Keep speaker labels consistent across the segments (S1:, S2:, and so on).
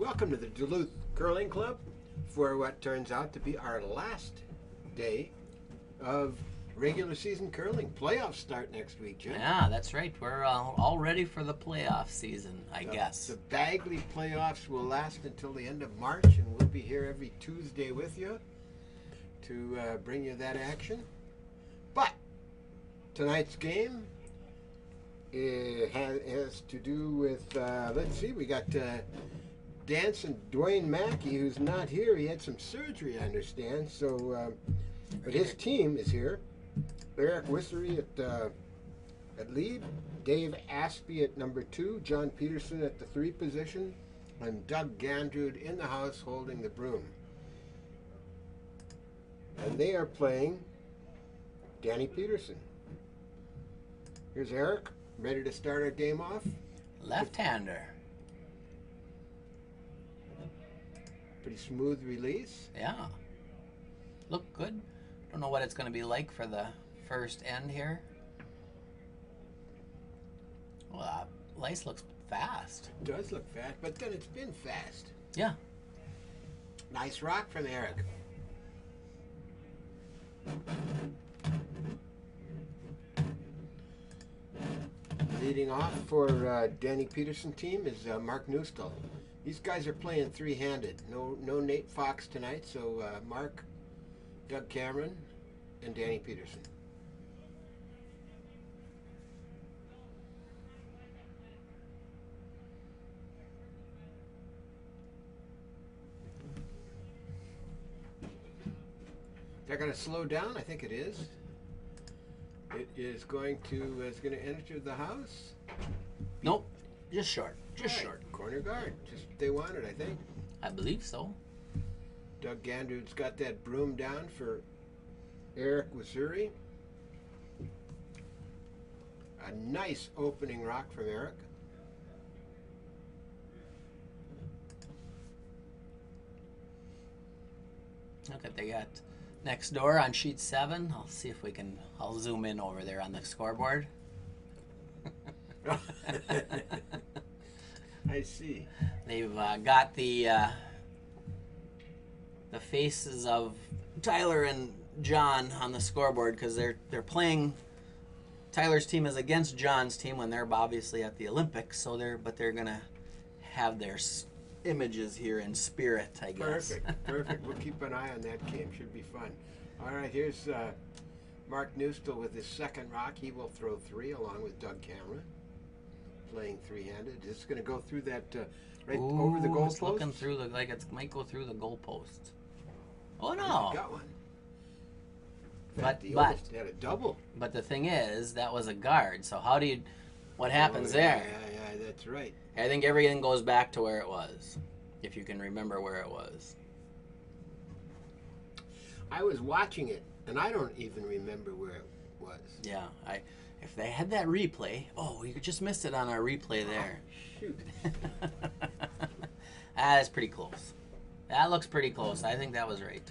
S1: Welcome to the Duluth Curling Club for what turns out to be our last day of regular season curling. Playoffs start next week, Jim.
S2: Yeah, that's right. We're all ready for the playoff season, I guess.
S1: The Bagley playoffs will last until the end of March, and we'll be here every Tuesday with you to bring you that action. But tonight's game has to do with, let's see, we got Dance and Dwayne Maki, who's not here. He had some surgery, I understand. So, but his team is here. Eric Wissery at lead, Dave Aspie at number 2, John Peterson at the 3 position, and Doug Gandrud in the house holding the broom. And they are playing Danny Peterson. Here's Eric, ready to start our game off.
S2: Left-hander.
S1: Pretty smooth release.
S2: Yeah. Look good. Don't know what it's going to be like for the first end here. Well, Lice looks fast.
S1: It does look fast, but then it's been fast.
S2: Yeah.
S1: Nice rock from Eric. Leading off for Danny Peterson team is Mark Newstall. These guys are playing three-handed. No Nate Fox tonight, so Mark, Doug Cameron, and Danny Peterson. They're going to slow down. I think it is. It is going to enter the house.
S2: Nope. Just short. Just
S1: Right.
S2: short.
S1: Corner guard. Just what they wanted, I think.
S2: I believe so.
S1: Doug Gandrud's got that broom down for Eric Wissery. A nice opening rock from Eric.
S2: Look at they got next door on sheet 7. I'll see if we can. I'll zoom in over there on the scoreboard.
S1: I see.
S2: They've got the faces of Tyler and John on the scoreboard because they're playing. Tyler's team is against John's team when they're obviously at the Olympics, so they're gonna have their images here in spirit, I guess.
S1: Perfect. We'll keep an eye on that game. Should be fun. All right, here's Mark Newstall with his second rock. He will throw 3 along with Doug Cameron, playing three-handed. It's going to go through that right over the goal
S2: It's
S1: post.
S2: looking through like it might go through the goal post. Oh
S1: He
S2: no!
S1: got one.
S2: But
S1: He almost had a double.
S2: But the thing is, that was a guard. So how do you? What happens there?
S1: Yeah, that's right.
S2: I think everything goes back to where it was, if you can remember where it was.
S1: I was watching it, and I don't even remember where it was.
S2: Yeah, if they had that replay, you just missed it on our replay there.
S1: Shoot.
S2: That's pretty close. That looks pretty close. I think that was right.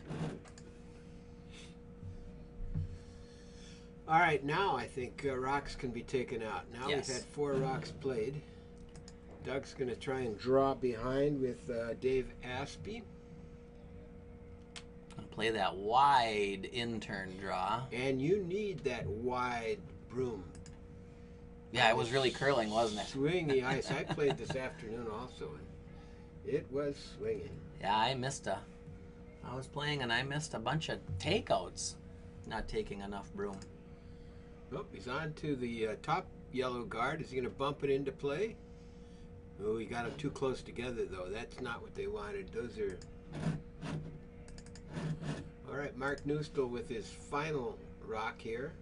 S1: All right, now I think rocks can be taken out. Now
S2: Yes.
S1: we've had 4 rocks played. Doug's going to try and draw behind with Dave Aspie.
S2: Play that wide in-turn draw.
S1: And you need that wide broom.
S2: Yeah, it was really curling, wasn't it?
S1: Swingy ice. I played this afternoon also, and it was swinging.
S2: Yeah, I was playing and I missed a bunch of takeouts. Not taking enough broom.
S1: Oh, he's on to the top yellow guard. Is he going to bump it into play? Oh, he got them too close together, though. That's not what they wanted. Those are... All right, Mark Newstall with his final rock here.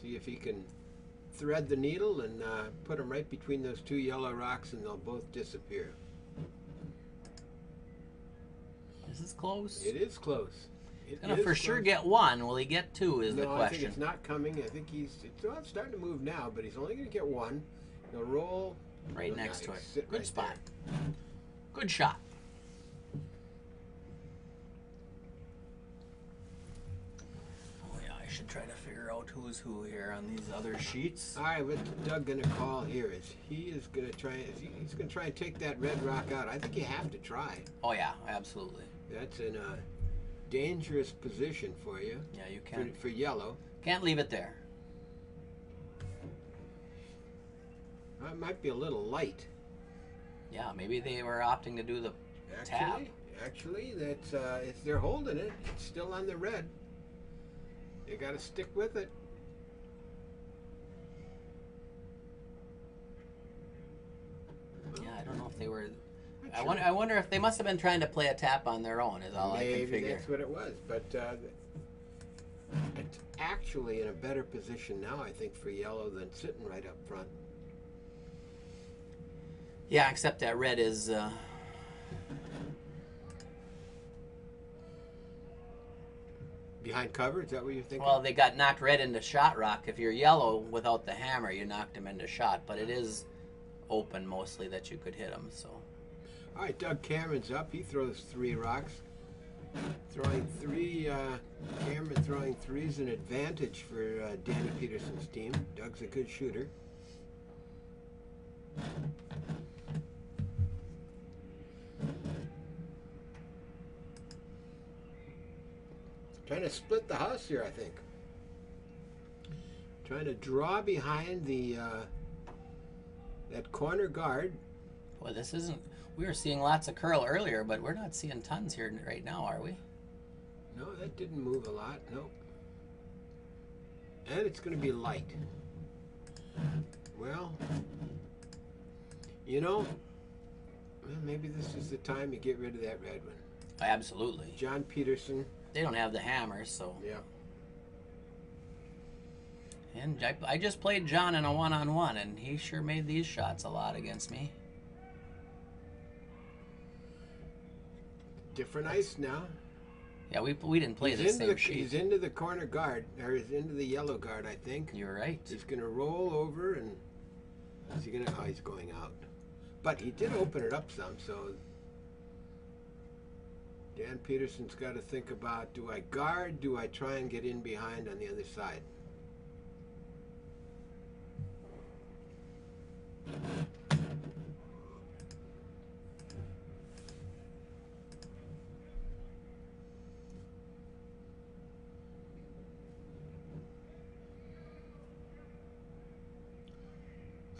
S1: See if he can thread the needle and put them right between those 2 yellow rocks, and they'll both disappear.
S2: This is close.
S1: It is close.
S2: He's gonna for sure get 1. Will he get 2 is the
S1: No, I
S2: question.
S1: think it's not coming. I think it's starting to move now, but he's only going to get 1. He'll roll.
S2: Right next to it.
S1: Sit
S2: Good
S1: right
S2: spot.
S1: there.
S2: Good shot. Oh yeah, I should should try to figure out who's who here on these other sheets.
S1: All right, what's Doug going to call here is he's going to try and take that red rock out. I think you have to try.
S2: Oh yeah, absolutely.
S1: That's in a dangerous position for you.
S2: Yeah, you can.
S1: For yellow.
S2: Can't leave it there.
S1: It might be a little light.
S2: Yeah, maybe they were opting to do the tap.
S1: Actually, that's if they're holding it, it's still on the red. You got to stick with it.
S2: Yeah, I don't know if they were. I wonder if they must have been trying to play a tap on their own. Is all I can figure.
S1: Maybe that's what it was, but it's actually in a better position now, I think, for yellow than sitting right up front.
S2: Yeah, except that red is.
S1: Behind cover? Is that what you're thinking?
S2: Well, they got knocked red into shot rock. If you're yellow without the hammer, you knocked him into shot. But it is open mostly that you could hit him. So.
S1: All right, Doug Cameron's up. He throws 3 rocks. Throwing 3. Cameron throwing 3 is an advantage for Danny Peterson's team. Doug's a good shooter. Trying to split the house here, I think. Trying to draw behind the that corner guard.
S2: Boy, this isn't. We were seeing lots of curl earlier, but we're not seeing tons here right now, are we?
S1: No, that didn't move a lot. Nope. And it's going to be light. Well, you know, maybe this is the time you get rid of that red one.
S2: Absolutely.
S1: John Peterson.
S2: They don't have the hammers, so.
S1: Yeah.
S2: And I just played John in a one-on-one, and he sure made these shots a lot against me.
S1: Different ice now.
S2: Yeah, we didn't play the same sheet.
S1: He's into the corner guard, or he's into the yellow guard, I think.
S2: You're right.
S1: He's going to roll over, and is he going to? Oh, he's going out. But he did open it up some, so Dan Peterson's got to think about: do I guard? Do I try and get in behind on the other side?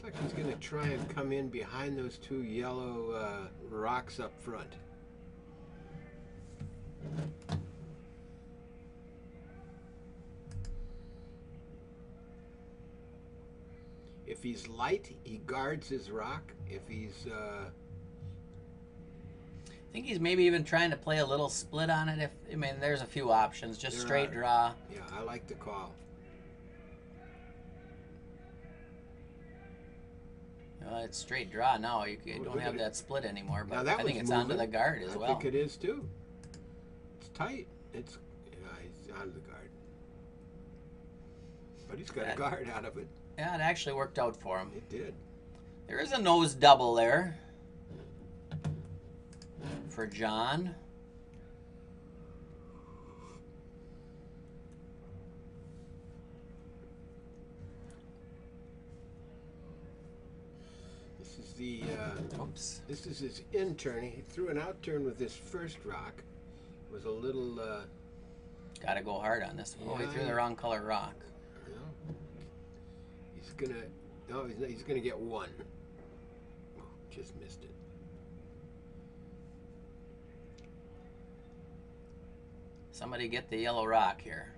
S1: Looks like he's going to try and come in behind those 2 yellow rocks up front. If he's light, he guards his rock. If he's...
S2: I think he's maybe even trying to play a little split on it. I mean, there's a few options. Just straight draw.
S1: Yeah, I like the call.
S2: Well, it's straight draw now. You don't have that split anymore. But I think it's onto the guard as well.
S1: I think it is too. It's tight. It's he's onto the guard. But he's got a guard out of it.
S2: Yeah, it actually worked out for him.
S1: It did.
S2: There is a nose double there for John.
S1: This is the
S2: oops.
S1: This is his in turn. He threw an out turn with this first rock. It was a little
S2: got to go hard on this one. Oh, he threw the wrong color rock.
S1: No. He's gonna. No, he's gonna get 1. Oh, just missed it.
S2: Somebody get the yellow rock here.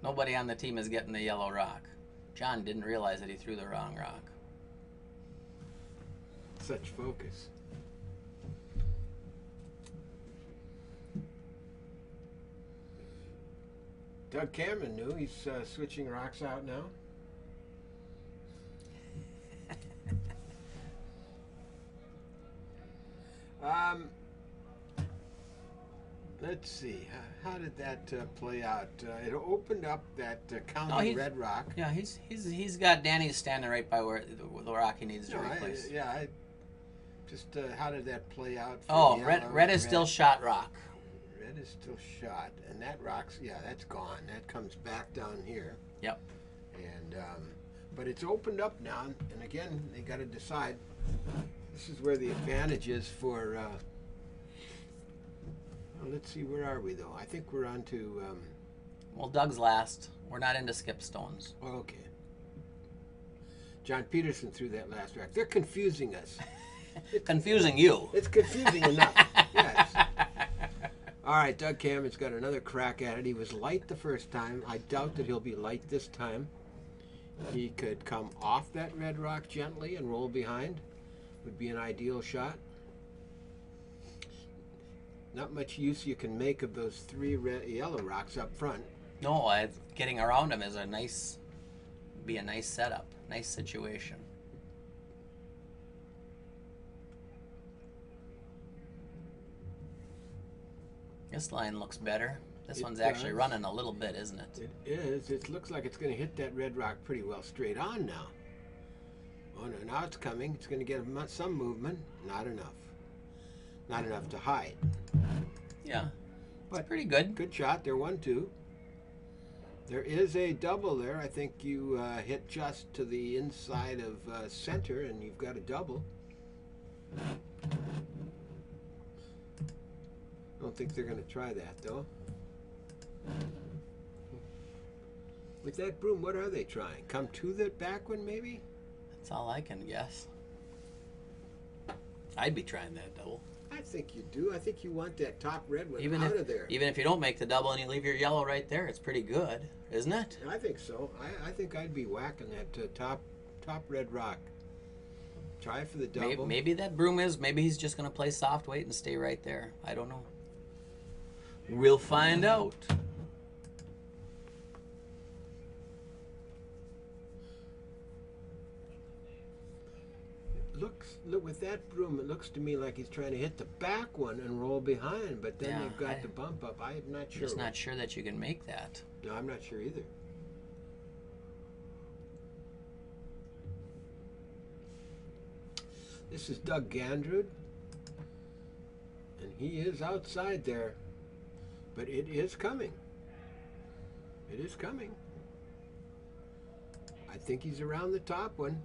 S2: Nobody on the team is getting the yellow rock. John didn't realize that he threw the wrong rock.
S1: Such focus. Doug Cameron knew. He's switching rocks out now. Let's see. How did that play out? It opened up that counting red rock.
S2: Yeah, he's got Danny standing right by where the rock he needs to replace.
S1: How did that play out?
S2: For red is still shot rock.
S1: Red That is still shot, and that rock's that's gone. That comes back down here.
S2: Yep.
S1: And but it's opened up now, and again they got to decide. This is where the advantage is for. Well, let's see, where are we though? I think we're on to.
S2: Well, Doug's last. We're not into skip stones.
S1: Okay. John Peterson threw that last rock. They're confusing us.
S2: Confusing you.
S1: It's confusing enough. Yes. All right, Doug Cameron's got another crack at it. He was light the first time. I doubt that he'll be light this time. He could come off that red rock gently and roll behind. Would be an ideal shot. Not much use you can make of those three yellow rocks up front.
S2: No, getting around him is be a nice setup, nice situation. This line looks better. This one's actually running a little bit, isn't it?
S1: It is. It looks like it's going to hit that red rock pretty well straight on now. Oh no, now it's coming. It's going to get some movement. Not enough. Not enough to hide.
S2: Yeah, but pretty good.
S1: Good shot. They're 1-2. There is a double there. I think you hit just to the inside of center, and you've got a double. I don't think they're going to try that, though. With that broom, what are they trying? Come to the back one, maybe?
S2: That's all I can guess. I'd be trying that double.
S1: I think you do. I think you want that top red one out of there.
S2: Even if you don't make the double and you leave your yellow right there, it's pretty good, isn't it?
S1: I think so. I think I'd be whacking that top red rock. Try for the double.
S2: Maybe that broom is. Maybe he's just going to play soft weight and stay right there. I don't know. We'll find out.
S1: Look with that broom, it looks to me like he's trying to hit the back one and roll behind, but then they've got the bump up. I'm not sure.
S2: Just not sure that you can make that.
S1: No, I'm not sure either. This is Doug Gandrud, and he is outside there, but it is coming. It is coming. I think he's around the top one.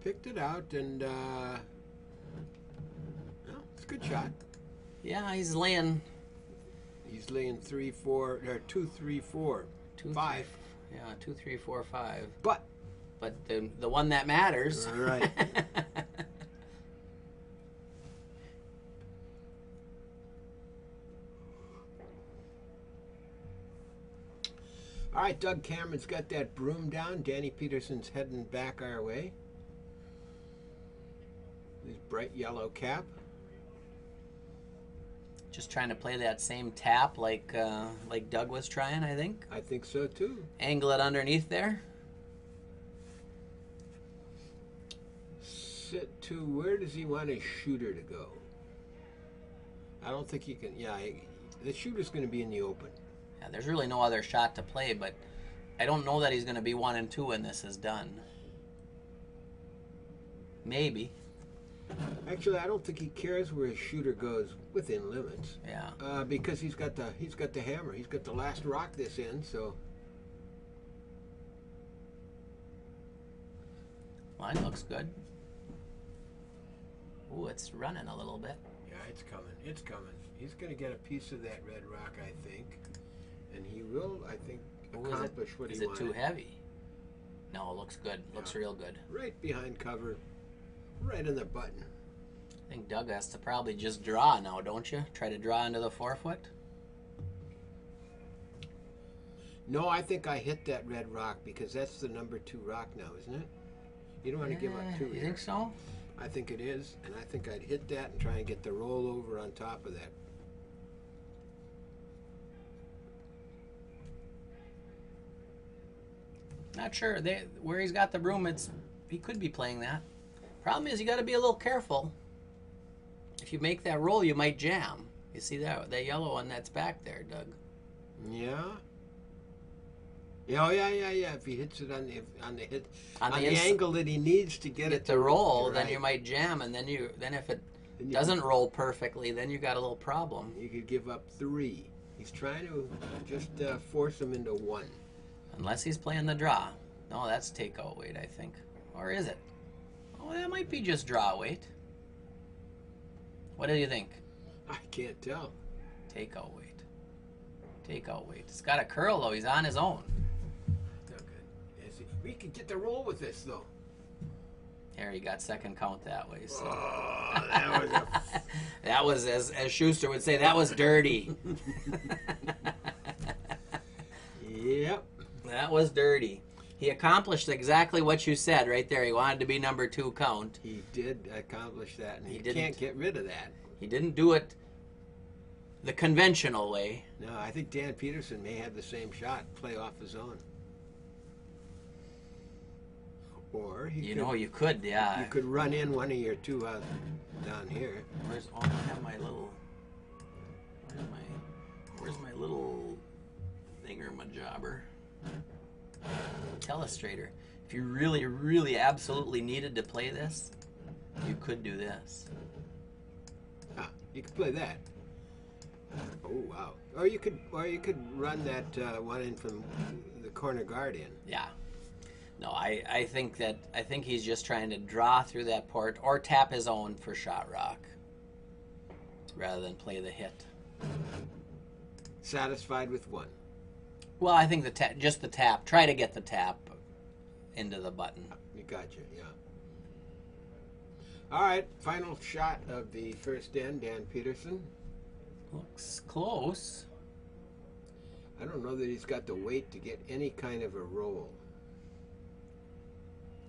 S1: Picked it out, and well, it's a good shot.
S2: Yeah, he's laying.
S1: He's laying 3, 4, or 2, 3, 4, 5.
S2: Yeah, 2, 3, 4, 5.
S1: But
S2: the one that matters.
S1: Right. All right, Doug Cameron's got that broom down. Danny Peterson's heading back our way. His bright yellow cap.
S2: Just trying to play that same tap like Doug was trying, I think.
S1: I think so too.
S2: Angle it underneath there.
S1: Sit to, where does he want his shooter to go? I don't think he can. Yeah, the shooter's going to be in the open.
S2: Yeah, there's really no other shot to play, but I don't know that he's going to be 1 and 2 when this is done. Maybe.
S1: Actually, I don't think he cares where his shooter goes within limits.
S2: Yeah.
S1: Because he's got the hammer. He's got the last rock this end, so.
S2: Line looks good. Ooh, it's running a little bit.
S1: Yeah, it's coming. It's coming. He's going to get a piece of that red rock, I think. And he will, I think, accomplish what he wanted.
S2: Is it too heavy? No, it looks good. Looks real good.
S1: Right behind cover. Right in the button.
S2: I think Doug has to probably just draw now, don't you? Try to draw into the 4-foot?
S1: No, I think I hit that red rock because that's the number 2 rock now, isn't it? You don't want to give up 2
S2: You
S1: here.
S2: think so?
S1: I think it is, and I think I'd hit that and try and get the rollover on top of that.
S2: Not sure. Where he's got the broom, he could be playing that. Problem is, you got to be a little careful. If you make that roll, you might jam. You see that yellow one that's back there, Doug?
S1: Yeah. Yeah, yeah. If he hits it on the angle that he needs to get it
S2: to roll,
S1: right.
S2: Then you might jam, and then if it doesn't roll perfectly, then you got a little problem.
S1: You could give up 3. He's trying to just force him into 1.
S2: Unless he's playing the draw. No, that's takeout weight, I think. Or is it? Oh, that might be just draw weight. What do you think?
S1: I can't tell.
S2: Takeout weight. Takeout weight. It's got a curl, though. He's on his own.
S1: No good. We could get the roll with this, though.
S2: Here, he got second count that way. So.
S1: Oh, that was a...
S2: That was, as Schuster would say, that was dirty.
S1: Yep.
S2: That was dirty. He accomplished exactly what you said right there. He wanted to be number 2 count.
S1: He did accomplish that, and
S2: He
S1: he
S2: didn't.
S1: can't get rid of that.
S2: He didn't do it the conventional way.
S1: No, I think Dan Peterson may have the same shot, play off his own. Or
S2: you could, yeah.
S1: You could run in one of your 2 down here.
S2: I have my little. Where's my little thingamajobber? Telestrator. If you really, really, absolutely needed to play this, you could do this.
S1: Ah, you could play that. Oh wow! Or you could run that one in from the corner guard in.
S2: Yeah. No, I think he's just trying to draw through that port or tap his own for shot rock rather than play the hit.
S1: Satisfied with 1.
S2: Well, I think just the tap. Try to get the tap into the button.
S1: You gotcha, yeah. All right, final shot of the first end, Dan Peterson.
S2: Looks close.
S1: I don't know that he's got the weight to get any kind of a roll.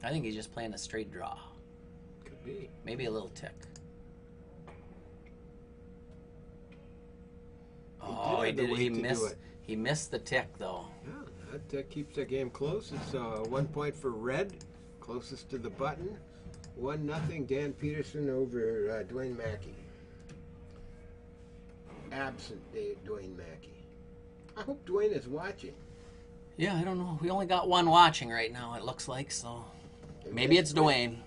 S2: I think he's just playing a straight draw.
S1: Could be.
S2: Maybe a little tick. He missed. He missed the tick, though.
S1: Yeah, that keeps the game close. It's 1 point for red, closest to the button. 1-0, Dan Peterson over Dwayne Maki. Absent Dwayne Maki. I hope Dwayne is watching.
S2: Yeah, I don't know. We only got 1 watching right now, it looks like, so maybe it's Dwayne.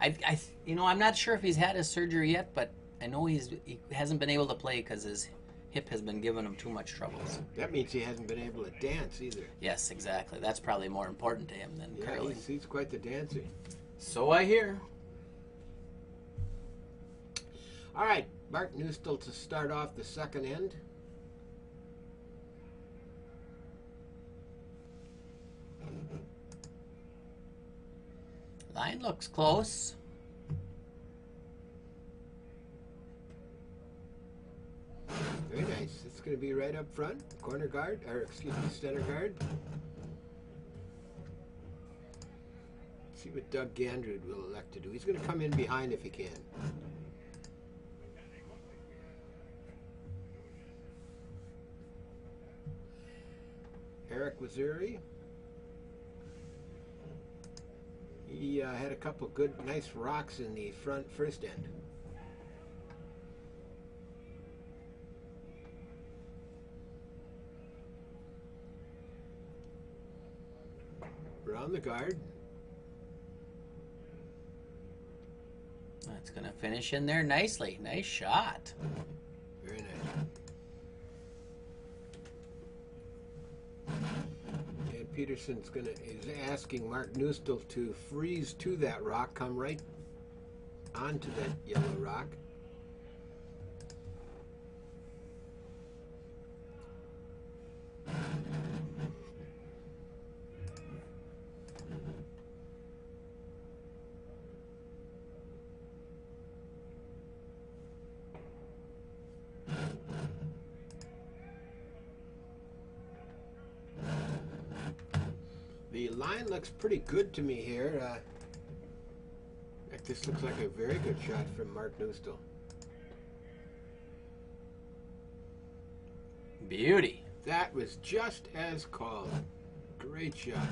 S2: I'm not sure if he's had his surgery yet, but I know he hasn't been able to play because his hip has been giving him too much trouble. So.
S1: That means he hasn't been able to dance either.
S2: Yes, exactly. That's probably more important to him than curling.
S1: He's quite the dancer.
S2: So I hear.
S1: All right, Mark Newstill to start off the second end.
S2: Line looks close.
S1: Very nice. It's going to be right up front, corner guard, center guard. See what Doug Gandrud will elect to do. He's going to come in behind if he can. Eric Waziri. He had a couple good, nice rocks in the first end. Around the guard.
S2: That's going to finish in there nicely. Nice shot.
S1: Very nice. And Peterson's is asking Mark Newstill to freeze to that rock, come right onto that yellow rock. The line looks pretty good to me here. This looks like a very good shot from Mark Newstill.
S2: Beauty.
S1: That was just as called. Great shot.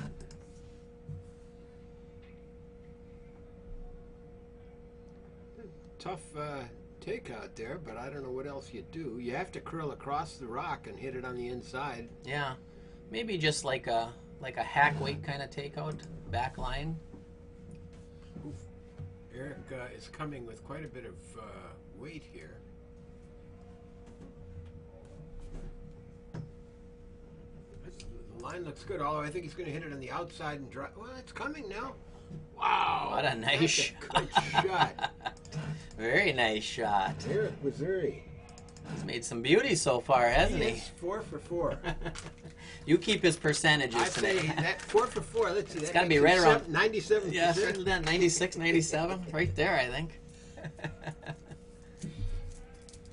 S1: Tough takeout there, but I don't know what else you do. You have to curl across the rock and hit it on the inside.
S2: Yeah, maybe just like a hack weight kind of takeout back line.
S1: Eric is coming with quite a bit of weight here. The line looks good, although I think he's going to hit it on the outside and drive. Well, it's coming now. Wow.
S2: What a nice
S1: shot. Good shot.
S2: Very nice shot.
S1: Eric Missouri.
S2: He's made some beauty so far, hasn't he?
S1: Yes, 4 for 4.
S2: You keep his percentages
S1: I say
S2: today.
S1: that 4 for 4. Let's see.
S2: It's got to be right around
S1: 97%.
S2: Yeah, 96, 97, right there, I think.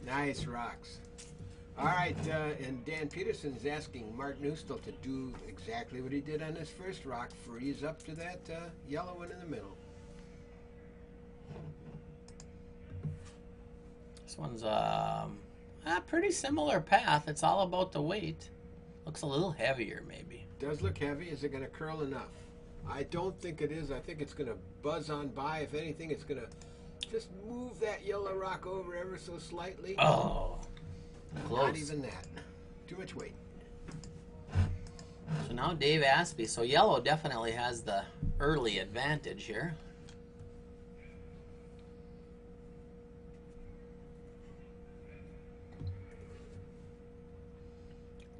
S1: Nice rocks. All right, and Dan Peterson's asking Mark Nustel to do exactly what he did on his first rock, freeze up to that yellow one in the middle.
S2: This one's a pretty similar path. It's all about the weight. Looks a little heavier, maybe.
S1: Does look heavy. Is it going to curl enough? I don't think it is. I think it's going to buzz on by. If anything, it's going to just move that yellow rock over ever so slightly.
S2: Oh, close.
S1: Not even that. Too much weight.
S2: So now Dave Aspie. So yellow definitely has the early advantage here.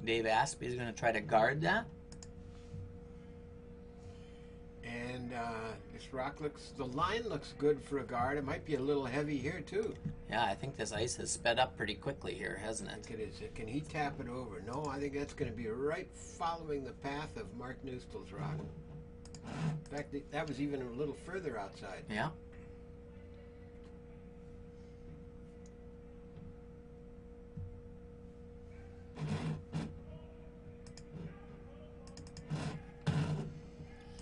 S2: Dave Aspie is going to try to guard that.
S1: And this rock the line looks good for a guard. It might be a little heavy here too.
S2: Yeah, I think this ice has sped up pretty quickly here, hasn't
S1: I
S2: it?
S1: think it is. Can he tap it over? No, I think that's going to be right following the path of Mark Nustel's rock. In fact, that was even a little further outside.
S2: Yeah.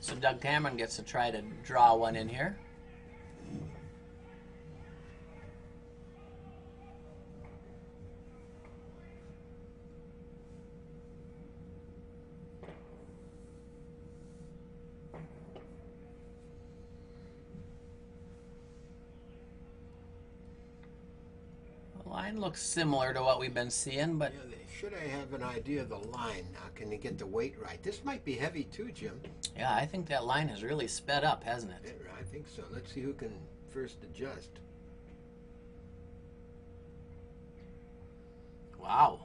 S2: So Doug Cameron gets to try to draw one in here. The line looks similar to what we've been seeing, but
S1: Yeah, should I have an idea of the line? Now, can he get the weight right? This might be heavy too, Jim.
S2: yeah, I think that line has really sped up, hasn't it?
S1: I think so. Let's see who can first adjust.
S2: Wow.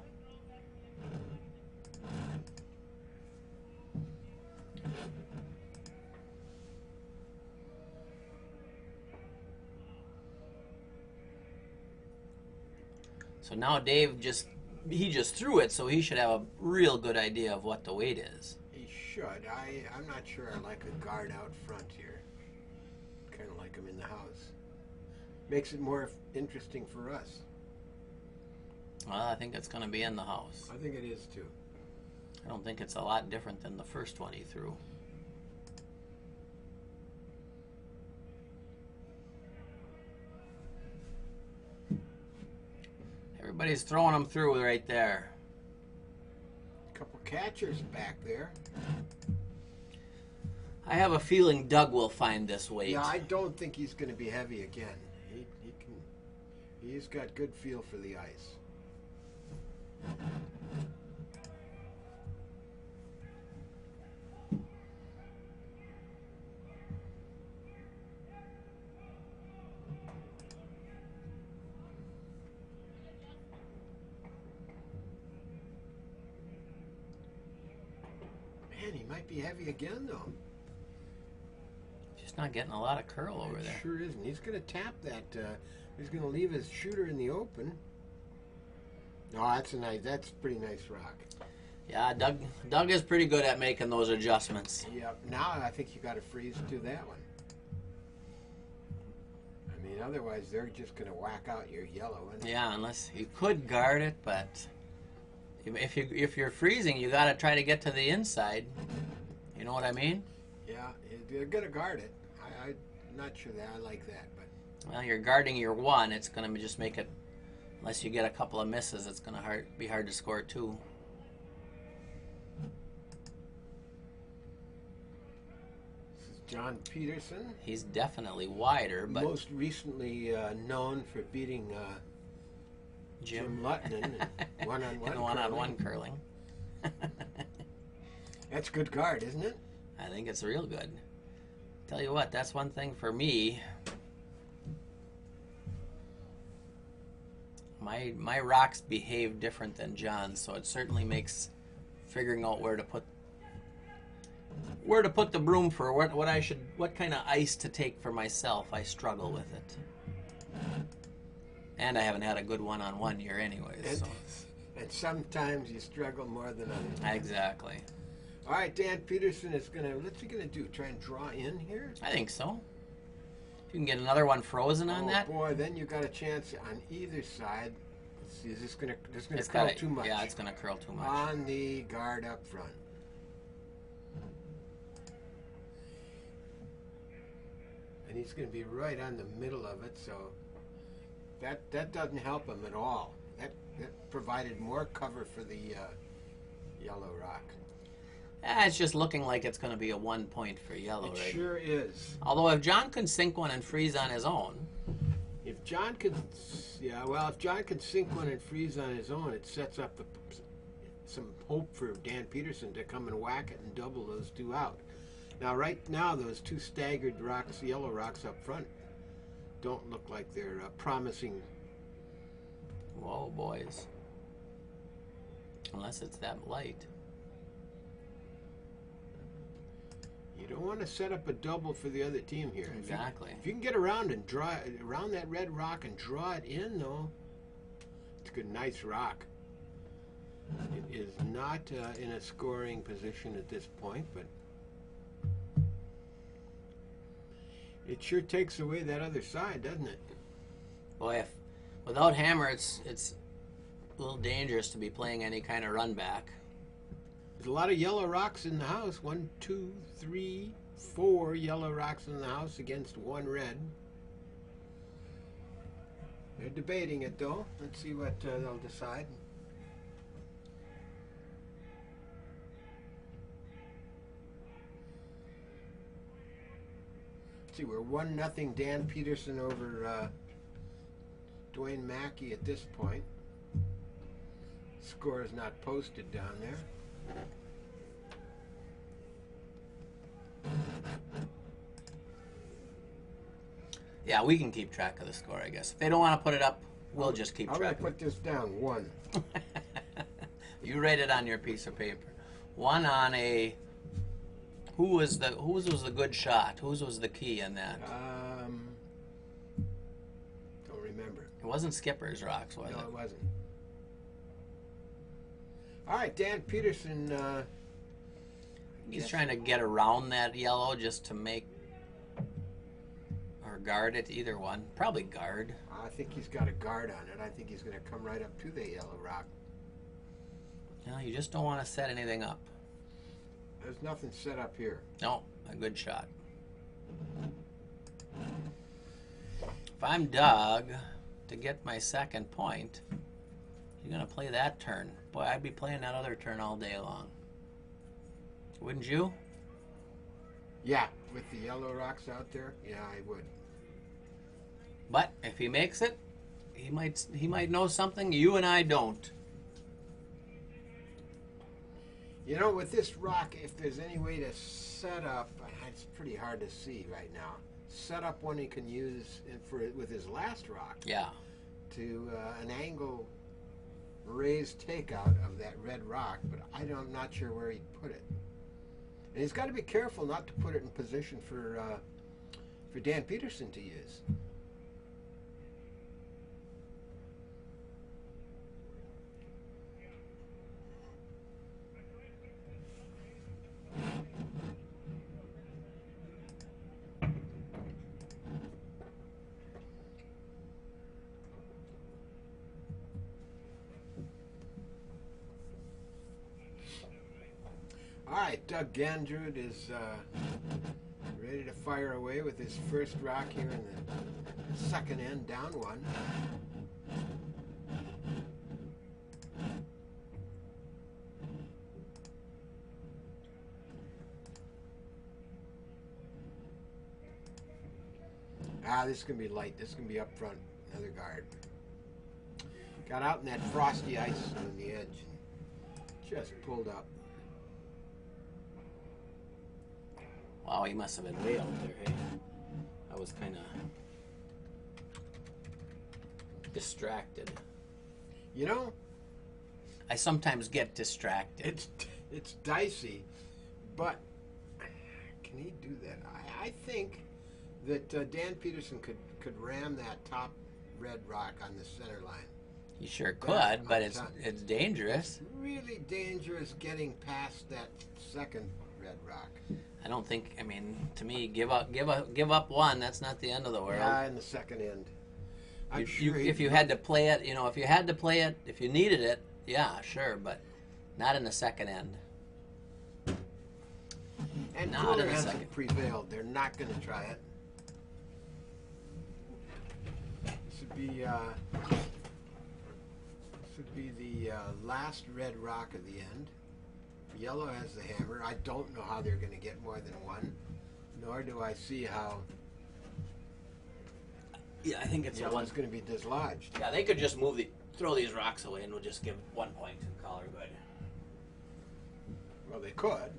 S2: So now Dave just threw it, so he should have a real good idea of what the weight is.
S1: He should. I'm not sure I like a guard out front here. Kind of like him in the house. Makes it more interesting for us.
S2: Well, I think it's going to be in the house.
S1: I think it is too.
S2: I don't think it's a lot different than the first one he threw. Everybody's throwing them through right there.
S1: Couple catchers back there.
S2: I have a feeling Doug will find this weight.
S1: Yeah, I don't think he's going to be heavy again. He's got good feel for the ice. Man, he might be heavy again, though.
S2: Just not getting a lot of curl over there.
S1: Sure isn't. He's going to tap that. He's going to leave his shooter in the open. Oh, that's a pretty nice rock.
S2: Yeah, Doug is pretty good at making those adjustments.
S1: Yep. Now I think you got to freeze to that one. I mean, otherwise they're just going to whack out your yellow.
S2: Yeah, unless you could guard it, but if you're freezing, you got to try to get to the inside. You know what I mean?
S1: Yeah, they're going to guard it. I'm not sure that I like that, but
S2: Well, you're guarding your one. It's going to just make it. Unless you get a couple of misses, it's going to be hard to score two.
S1: this is John Peterson.
S2: He's definitely wider, but
S1: Most recently known for beating Jim Lutton in one-on-one.
S2: in one-on-one curling.
S1: That's good guard, isn't it?
S2: I think it's real good. Tell you what, that's one thing for me. my rocks behave different than John's, so it certainly makes figuring out where to put the broom for what kind of ice to take for myself. I struggle with it, and I haven't had a good one-on-one year anyways.
S1: And sometimes you struggle more than others.
S2: Exactly.
S1: All right, Dan Peterson is what's he gonna do? Try and draw in here?
S2: I think so. If you can get another one frozen on that.
S1: Oh boy, then you got a chance on either side. Let's see, is this gonna curl too much?
S2: Yeah, it's gonna curl too much.
S1: On the guard up front. And he's gonna be right on the middle of it, so that doesn't help him at all. That provided more cover for the yellow rock.
S2: It's just looking like it's going to be a 1 point for yellow,
S1: It
S2: right?
S1: sure is.
S2: Although if John could sink one and freeze on his own,
S1: If John could sink one and freeze on his own, it sets up some hope for Dan Peterson to come and whack it and double those two out. Now, right now, those two staggered rocks, yellow rocks up front, don't look like they're promising.
S2: whoa, boys. Unless it's that light.
S1: You don't want to set up a double for the other team here.
S2: Exactly.
S1: If you can get around and draw around that red rock and draw it in, though, it's a good, nice rock. It is not in a scoring position at this point, but it sure takes away that other side, doesn't it?
S2: Boy, if without hammer, it's a little dangerous to be playing any kind of run back.
S1: There's a lot of yellow rocks in the house. 1, 2, 3, 4 yellow rocks in the house against 1 red. They're debating it, though. Let's see what they'll decide. See, we're 1-0 Dan Peterson over Dwayne Maki at this point. Score is not posted down there.
S2: Yeah, we can keep track of the score, I guess. If they don't want to put it up, we'll just keep
S1: I'm
S2: track.
S1: going to put this down 1.
S2: You write it on your piece of paper. 1 on a. Whose was the good shot? Whose was the key in that?
S1: Don't remember.
S2: It wasn't Skipper's rocks, was
S1: No,
S2: it?
S1: it wasn't. All right, Dan Peterson.
S2: He's trying to get around that yellow just to make or guard it. Either one, probably guard.
S1: I think he's got a guard on it. I think he's going to come right up to the yellow rock.
S2: No, you just don't want to set anything up.
S1: There's nothing set up here.
S2: No, a good shot. If I'm Doug to get my second point, you're going to play that turn. Boy, I'd be playing that other turn all day long. Wouldn't you?
S1: Yeah, with the yellow rocks out there, yeah, I would.
S2: But if he makes it, he might know something you and I don't.
S1: You know, with this rock, if there's any way to set up, it's pretty hard to see right now. Set up one he can use with his last rock.
S2: Yeah.
S1: To an angle raised takeout of that red rock, but I'm not sure where he'd put it. And he's got to be careful not to put it in position for Dan Peterson to use. All right, Doug Gandrud is ready to fire away with his first rock here in the second end, down 1. This is going to be light. This is going to be up front. Another guard. Got out in that frosty ice on the edge and just pulled up.
S2: Wow, he must have been way out there, hey? I was kind of distracted.
S1: You know,
S2: I sometimes get distracted.
S1: it's dicey, but can he do that? I think that Dan Peterson could ram that top red rock on the center line.
S2: He sure could, but it's dangerous.
S1: It's really dangerous getting past that second red rock.
S2: I don't think. I mean, to me, give up one. That's not the end of the world.
S1: Yeah, in the second end.
S2: If you had to play it, if you needed it, yeah, sure, but not in the second end.
S1: And
S2: Not
S1: Cooler
S2: in the
S1: hasn't
S2: second.
S1: prevailed. They're not going to try it. This would be the last red rock of the end. Yellow has the hammer. I don't know how they're going to get more than one, nor do I see how
S2: Yeah, I think it's a one.
S1: yellow's going to be dislodged.
S2: Yeah, they could just throw these rocks away, and we'll just give 1 point and call her good.
S1: Well, they could.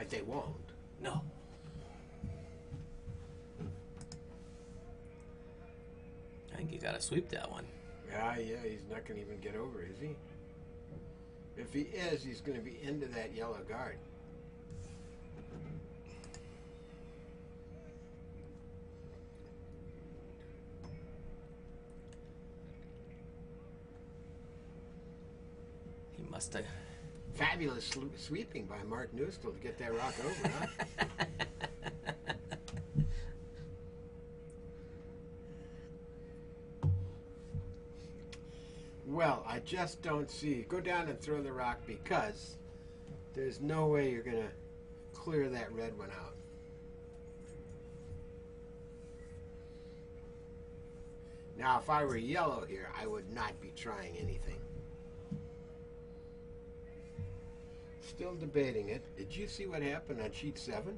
S1: They won't.
S2: No. I think you got to sweep that one.
S1: Yeah, he's not going to even get over, is he? If he is, he's going to be into that yellow guard.
S2: He must have.
S1: Fabulous sweeping by Mark Newstall to get that rock over, huh? Well, I just don't see. Go down and throw the rock because there's no way you're going to clear that red one out. Now, if I were yellow here, I would not be trying anything. Still debating it. Did you see what happened on sheet 7?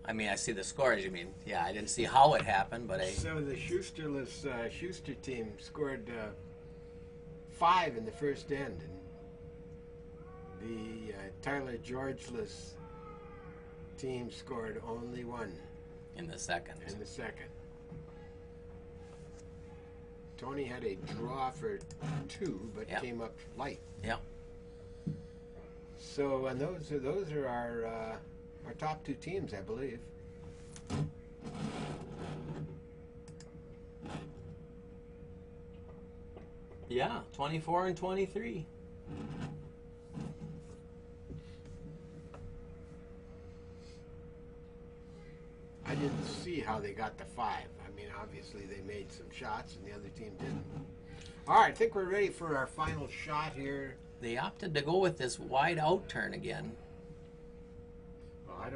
S2: I mean, I see the scores. You mean? Yeah, I didn't see how it happened, but
S1: So the Schuster team scored 5 in the first end, and the Tyler Georgeless team scored only 1
S2: in the second.
S1: Tony had a draw for 2, but
S2: Yep.
S1: came up light.
S2: Yeah.
S1: So, and those are our top 2 teams, I believe.
S2: Yeah, 24 and 23.
S1: I didn't see how they got the 5. I mean, obviously they made some shots and the other team didn't. All right, I think we're ready for our final shot here.
S2: They opted to go with this wide out turn again.
S1: Well, I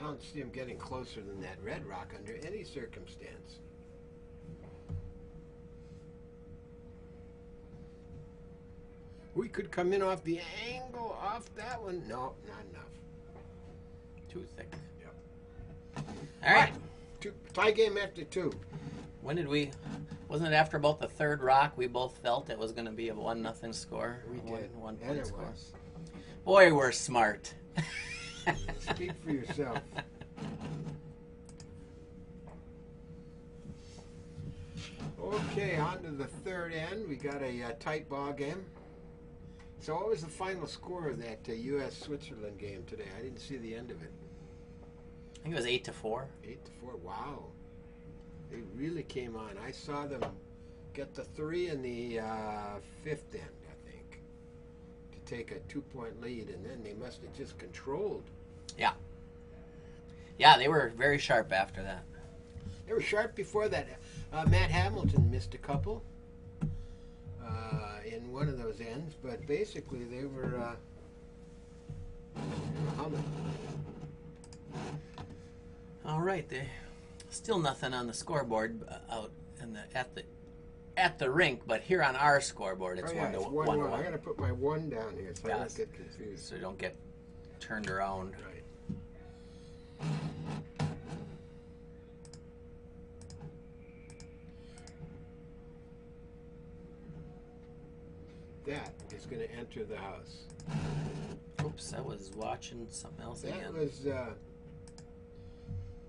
S1: don't see them getting closer than that red rock under any circumstance. We could come in off the angle off that one. No, not enough.
S2: Too thick.
S1: Yep.
S2: All right.
S1: Tie game after 2.
S2: When did we? Wasn't it after about the third rock we both felt it was going to be a 1-0 score?
S1: We did.
S2: One
S1: And
S2: point
S1: it
S2: score.
S1: was.
S2: Boy, we're smart.
S1: Speak for yourself. Okay, on to the third end. We got a tight ball game. So what was the final score of that U.S.-Switzerland game today? I didn't see the end of it.
S2: I think it was 8-4.
S1: 8-4. Wow. They really came on. I saw them get the 3 in the 5th end, I think, to take a 2-point lead, and then they must have just controlled.
S2: Yeah. Yeah, they were very sharp after that.
S1: They were sharp before that. Matt Hamilton missed a couple in one of those ends, but basically they were humming.
S2: All right, still nothing on the scoreboard out in at the rink, but here on our scoreboard it's 1 to 1.
S1: I got to put my 1 down here so I don't get confused.
S2: So you don't get turned around.
S1: Right. That is going to enter the house.
S2: Oops, I was watching something else
S1: That
S2: again.
S1: was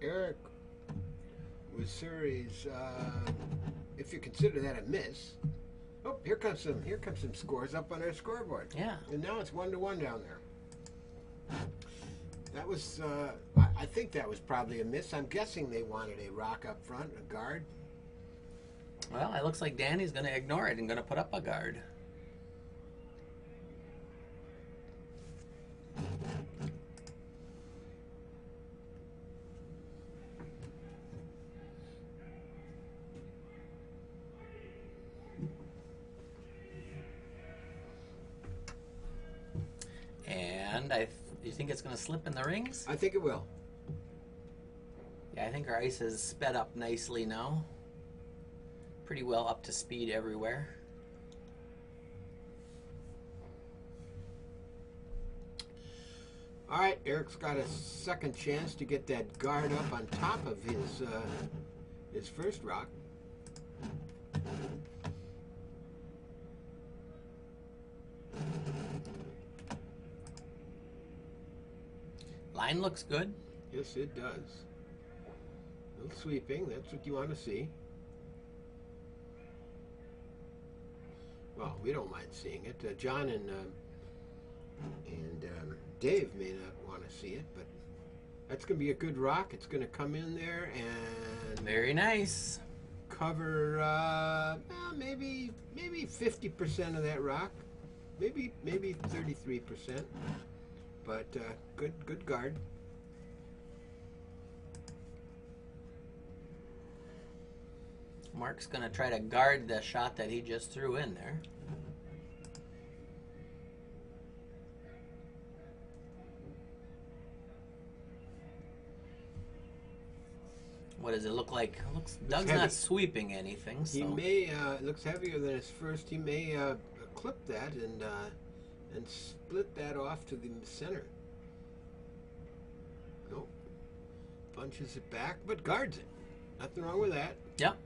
S1: Eric was series, if you consider that a miss. Oh, here comes some scores up on our scoreboard.
S2: Yeah.
S1: And now it's 1-1 down there. That was, I think that was probably a miss. I'm guessing they wanted a rock up front, a guard.
S2: Well, it looks like Danny's going to ignore it and going to put up a guard. And you think it's going to slip in the rings?
S1: I think it will.
S2: Yeah, I think our ice is sped up nicely now. Pretty well up to speed everywhere.
S1: All right, Eric's got a second chance to get that guard up on top of his first rock.
S2: Line looks good.
S1: Yes, it does. A little sweeping. That's what you want to see. Well, we don't mind seeing it. John and Dave may not want to see it, but that's going to be a good rock. It's going to come in there and
S2: Very nice.
S1: cover well, maybe 50% of that rock, maybe 33%. But good guard.
S2: Mark's going to try to guard the shot that he just threw in there. What does it look like? Doug's
S1: heavy.
S2: not sweeping anything, so
S1: He may it looks heavier than his first. He may clip that and split that off to the center. Nope. Punches it back, but guards it. Nothing wrong with that.
S2: Yep.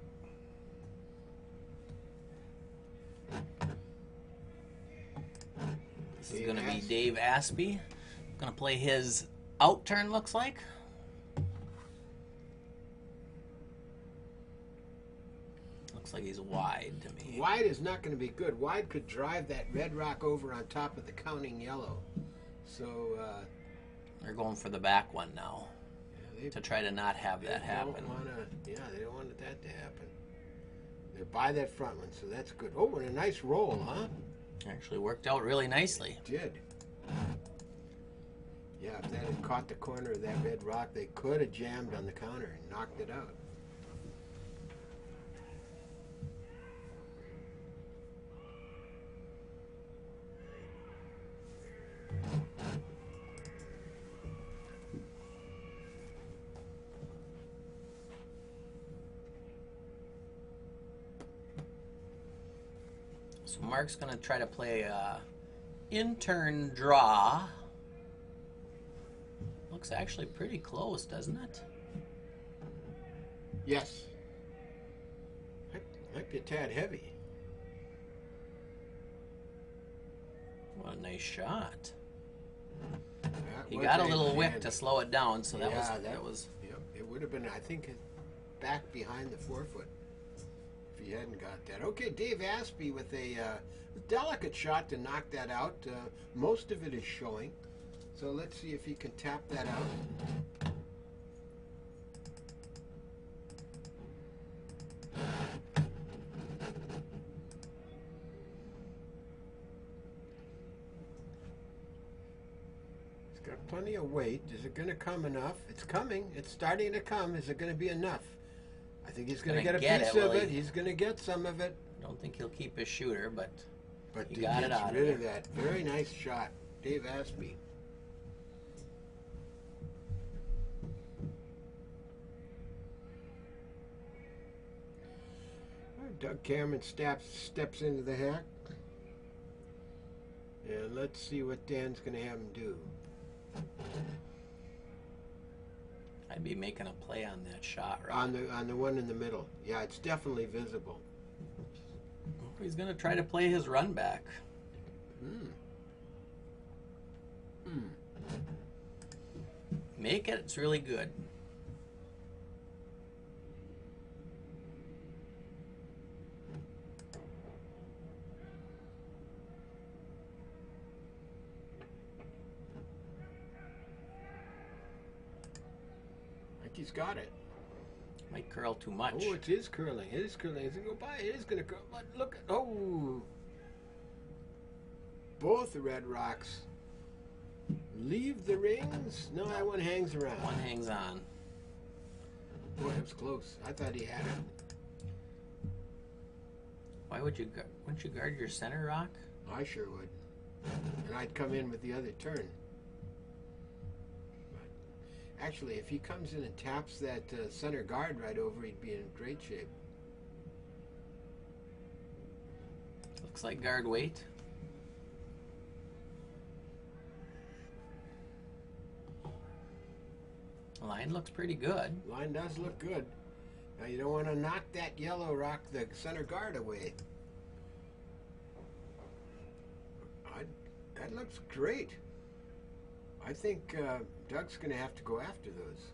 S2: This is going to be Dave Aspie. Going to play his out turn, looks like. Looks like he's wide to me.
S1: Wide is not going to be good. Wide could drive that red rock over on top of the counting yellow. So
S2: They're going for the back one now
S1: yeah,
S2: to try to not have that happen.
S1: They don't want that to happen. They're by that front one, so that's good. Oh, and a nice roll, huh?
S2: Actually worked out really nicely.
S1: It did. Yeah, if that had caught the corner of that red rock, they could have jammed on the counter and knocked it out.
S2: So Mark's going to try to play a in-turn draw. Looks actually pretty close, doesn't it?
S1: Yes. Might be a tad heavy.
S2: What a nice shot.
S1: That
S2: He
S1: was
S2: got a little wick
S1: hand.
S2: to slow it down, so that
S1: Yeah,
S2: was
S1: Yep, it would have been, I think, back behind the forefoot if he hadn't got that. Okay, Dave Aspie with a delicate shot to knock that out. Most of it is showing. So let's see if he can tap that out. He's got plenty of weight. Is it going to come enough? It's coming. It's starting to come. Is it going to be enough? I think he's going to get a piece of it. He's going to get some of it.
S2: Don't think he'll keep his shooter, but he
S1: He
S2: got it
S1: gets
S2: out of
S1: rid
S2: there.
S1: of that. Very nice shot, Dave Aspie. Doug Cameron steps into the hack. And let's see what Dan's going to have him do.
S2: I'd be making a play on that shot, right?
S1: On the one in the middle. Yeah, it's definitely visible.
S2: He's going to try to play his run back. Make it. It's really good.
S1: he's got it.
S2: Might curl too much.
S1: Oh, it is curling. It is curling. It's going to go by. It is going to curl. But look. Oh. Both the red rocks leave the rings. No, that one hangs around.
S2: One hangs on.
S1: Boy, it was close. I thought he had it.
S2: Why wouldn't you guard your center rock?
S1: I sure would. And I'd come in with the other turn. But actually, if he comes in and taps that center guard right over, he'd be in great shape.
S2: Looks like guard weight. Line looks pretty good.
S1: Line does look good. Now you don't want to knock that yellow rock, the center guard, away. That looks great. I think Doug's going to have to go after those.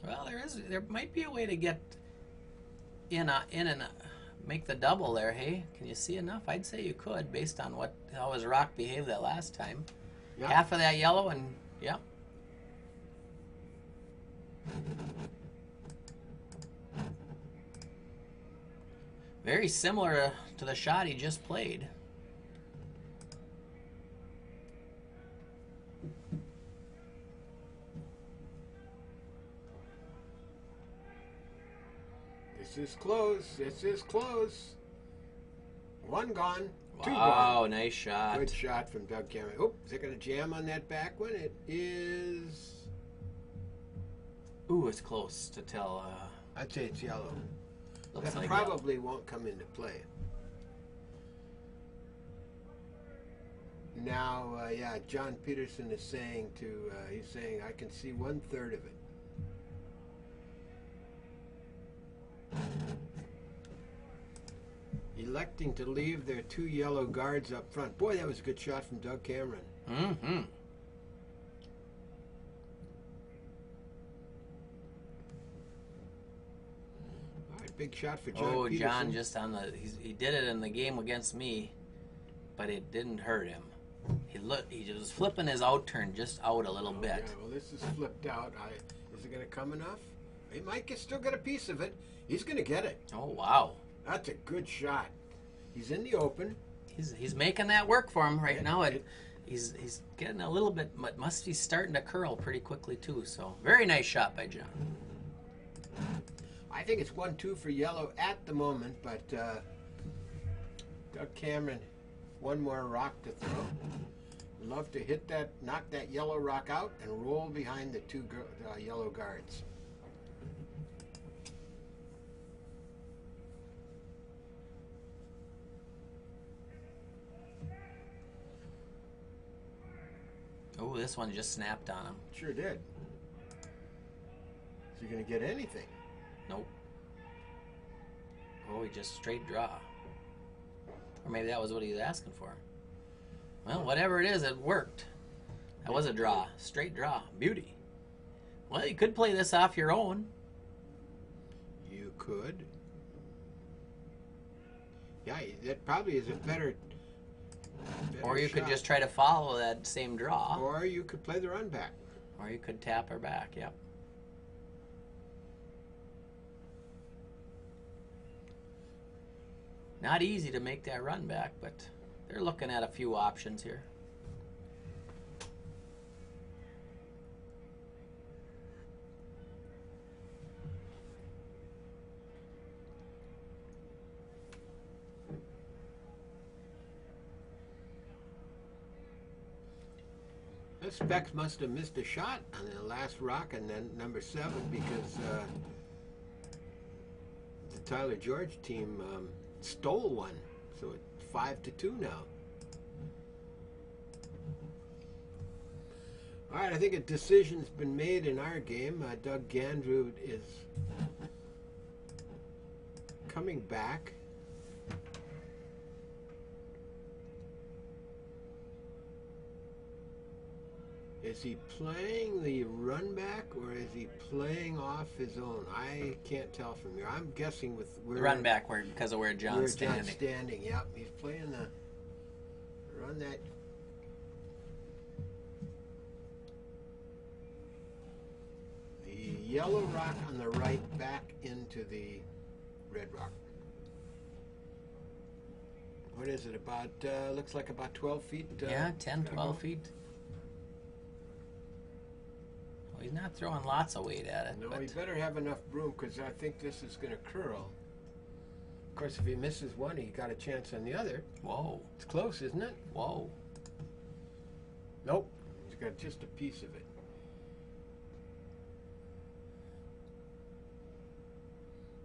S2: Well, there might be a way to get in and make the double there. Hey, can you see enough? I'd say you could, based on how his rock behaved that last time.
S1: Yeah.
S2: Half of that yellow, and yeah. Very similar to the shot he just played.
S1: This is close. This is close. One gone. Two gone.
S2: Wow, nice shot.
S1: Good shot from Doug Cameron. Oh, is it going to jam on that back one? It is.
S2: Ooh, it's close to tell.
S1: I'd say it's yellow.
S2: Looks
S1: That
S2: like
S1: probably won't come into play. Now, yeah, John Peterson is saying he's saying, I can see 1/3 of it. Electing to leave their two yellow guards up front. Boy, that was a good shot from Doug Cameron.
S2: Mm-hmm.
S1: All right, big shot for John
S2: Oh,
S1: Peterson.
S2: John just he did it in the game against me, but it didn't hurt him. He was flipping his out turn just out a little bit.
S1: Yeah, well, this is flipped out. Is it going to come enough? He might still get a piece of it. He's going to get it.
S2: Oh, wow.
S1: That's a good shot. He's in the open.
S2: He's making that work for him right now. He's getting a little bit, but must be starting to curl pretty quickly too. So very nice shot by John.
S1: I think it's 1-2 for yellow at the moment, but Doug Cameron, one more rock to throw. Love to hit that, knock that yellow rock out, and roll behind the two yellow guards.
S2: Oh, this one just snapped on him.
S1: Sure did. Is he going to get anything?
S2: Nope. Oh, he just straight draw. Or maybe that was what he was asking for. Well, whatever it is, it worked. That was a draw. Straight draw. Beauty. Well, you could play this off your own.
S1: You could. Yeah, that probably is a better
S2: Or you could
S1: shot.
S2: just try to follow that same draw.
S1: Or you could play the run back.
S2: Or you could tap her back, yep. Not easy to make that run back, but they're looking at a few options here.
S1: This Specs must have missed a shot on the last rock and then number 7 because the Tyler George team stole one. So it's 5-2 now. All right, I think a decision's been made in our game. Doug Gandrew is coming back. Is he playing the run back or is he playing off his own? I can't tell from here. I'm guessing with where
S2: The run back because of where John's standing.
S1: John's standing. Yep, he's playing the run that. The yellow rock on the right back into the red rock. What is it, about, looks like about 12 feet?
S2: Yeah, 10, 12 feet. Well, he's not throwing lots of weight at it.
S1: No,
S2: but
S1: he better have enough room, because I think this is going to curl. Of course, if he misses one, he got a chance on the other.
S2: Whoa.
S1: It's close, isn't it?
S2: Whoa.
S1: Nope. He's got just a piece of it.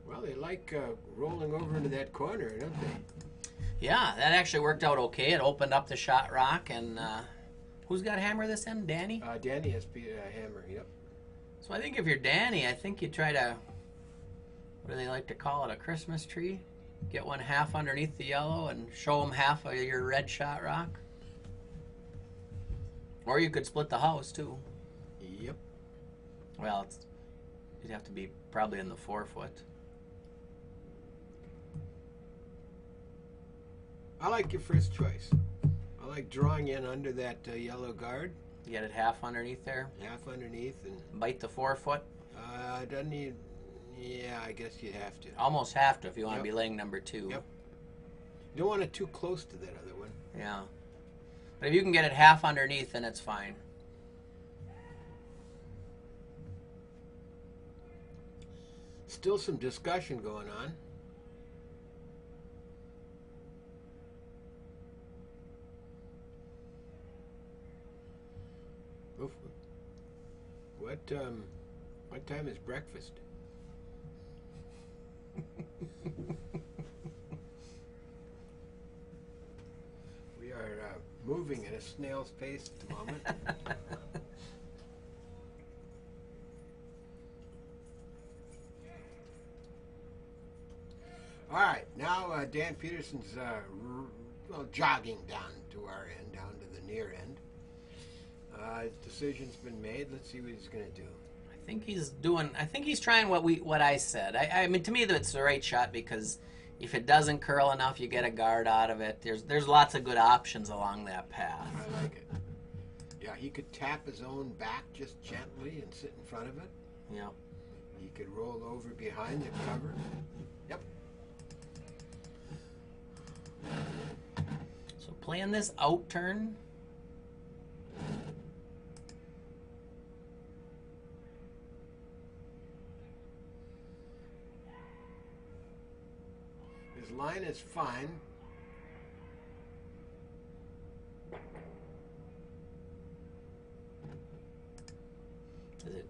S1: Well, they like rolling over into that corner, don't they?
S2: Yeah, that actually worked out okay. It opened up the shot rock, and who's got hammer this end? Danny?
S1: Danny has hammer, yep.
S2: So I think if you're Danny, I think you try to, what do they like to call it, a Christmas tree? Get one half underneath the yellow and show them half of your red shot rock. Or you could split the house, too.
S1: Yep.
S2: Well, you'd have to be probably in the 4 foot.
S1: I like your first choice. I like drawing in under that yellow guard.
S2: You get it half underneath there.
S1: Half underneath and...
S2: Bite the 4 foot.
S1: Doesn't need... Yeah, I guess you have to.
S2: Almost have to if you want to be laying number 2.
S1: Yep. You don't want it too close to that other one.
S2: Yeah. But if you can get it half underneath, then it's fine.
S1: Still some discussion going on. Oof. What time is breakfast? We are moving at a snail's pace at the moment. All right, now Dan Peterson's jogging down to our end, down to the near end. His decision's been made. Let's see what he's going to do.
S2: I think he's trying what I said. I mean, to me, that's the right shot, because if it doesn't curl enough, you get a guard out of it. There's lots of good options along that path.
S1: I like it. Yeah, he could tap his own back just gently and sit in front of it.
S2: Yeah.
S1: He could roll over behind the cover. Yep.
S2: So playing this out turn.
S1: His line is fine.
S2: Does it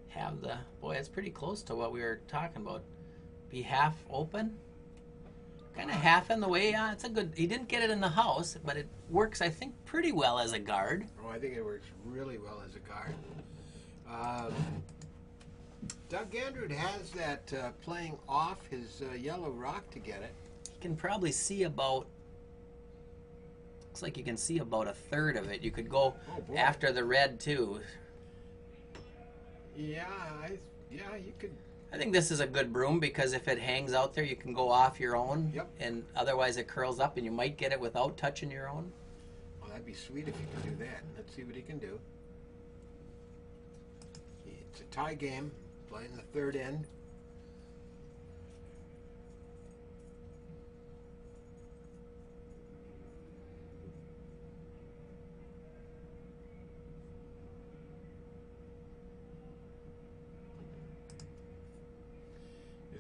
S2: have the... Boy, it's pretty close to what we were talking about. Be half open? Kind of half in the way. Yeah, it's a good... He didn't get it in the house, but it works, I think, pretty well as a guard.
S1: Oh, I think it works really well as a guard. Doug Andrew has that playing off his yellow rock to get it.
S2: You can probably see about... Looks like you can see about a third of it. You could go after the red, too.
S1: Yeah, you could...
S2: I think this is a good broom, because if it hangs out there, you can go off your own.
S1: Yep.
S2: And otherwise it curls up, and you might get it without touching your own.
S1: Well, that'd be sweet if he could do that. Let's see what he can do. It's a tie game, playing the third end.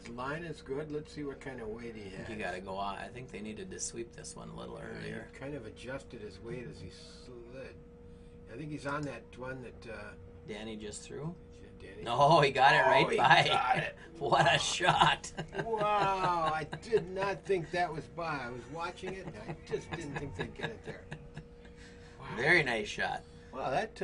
S1: His line is good. Let's see what kind of weight he has.
S2: You got to go on. I think they needed to sweep this one a little earlier.
S1: He kind of adjusted his weight as he slid. I think he's on that one that...
S2: Danny just threw?
S1: Danny.
S2: No, he got it right by.
S1: Got it.
S2: What a shot.
S1: Wow, I did not think that was by. I was watching it, and I just didn't think they'd get it there. Wow.
S2: Very nice shot.
S1: Wow, that...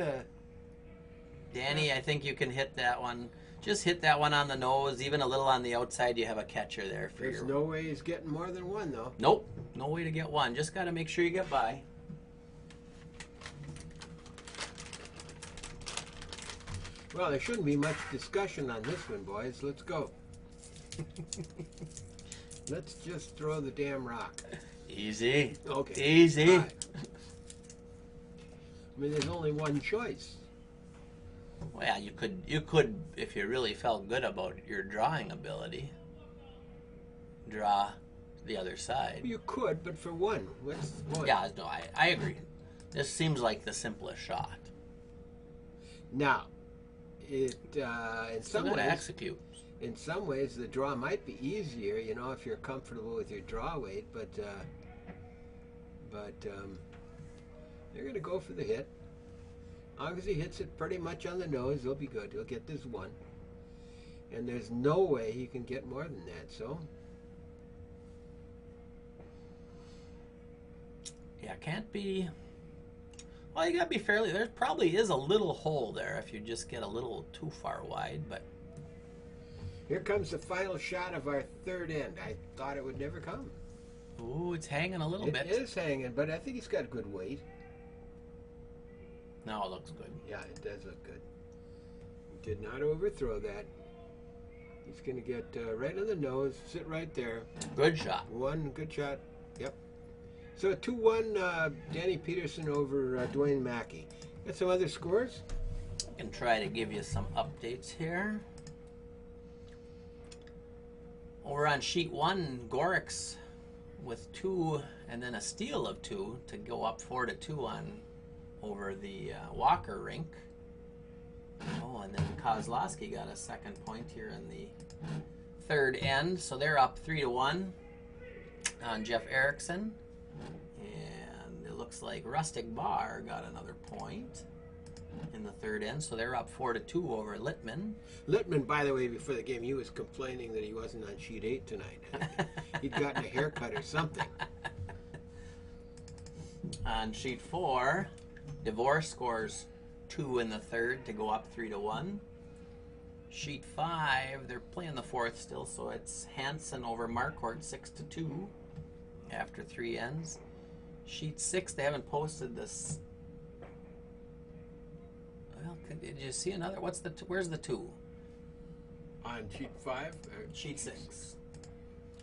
S2: Danny, I think you can hit that one. Just hit that one on the nose, even a little on the outside. You have a catcher there for
S1: There's no way he's getting more than one, though.
S2: Nope, no way to get one. Just got to make sure you get by.
S1: Well, there shouldn't be much discussion on this one, boys. Let's go. Let's just throw the damn rock.
S2: Easy.
S1: Okay.
S2: Easy.
S1: Right. I mean, there's only one choice.
S2: Well, yeah, you could if you really felt good about your drawing ability, draw the other side.
S1: You could, but for one, what's one?
S2: Yeah, no, I agree. This seems like the simplest shot.
S1: Now, it in
S2: Still
S1: some
S2: gotta
S1: ways,
S2: execute.
S1: in some ways, the draw might be easier, you know, if you're comfortable with your draw weight. But they're going to go for the hit. As long as he hits it pretty much on the nose, he'll be good. He'll get this one, and there's no way he can get more than that. So.
S2: Yeah, can't be. Well, you gotta be fairly. There probably is a little hole there if you just get a little too far wide, but.
S1: Here comes the final shot of our third end. I thought it would never come.
S2: Ooh, it's hanging a little bit.
S1: It is hanging, but I think he's got good weight.
S2: No, it looks good.
S1: Yeah, it does look good. Did not overthrow that. He's going to get right on the nose, sit right there.
S2: Good shot.
S1: One good shot. Yep. So 2-1, Danny Peterson over Dwayne Maki. Got some other scores?
S2: I can try to give you some updates here. Over on sheet 1, Gorix with 2 and then a steal of 2 to go up 4-2 on over the Walker rink. Oh, and then Kozlowski got a second point here in the third end, so they're up 3-1 on Jeff Erickson. And it looks like Rustic Bar got another point in the third end, so they're up 4-2 over Littman.
S1: Littman, by the way, before the game, he was complaining that he wasn't on sheet 8 tonight. He'd gotten a haircut or something.
S2: On sheet 4, DeVore scores 2 in the third to go up 3-1. Sheet 5, they're playing the fourth still, so it's Hansen over Marquardt 6-2 after 3 ends. Sheet 6, they haven't posted this. Well, did you see another? Where's the 2?
S1: On sheet 5?
S2: Sheet 6.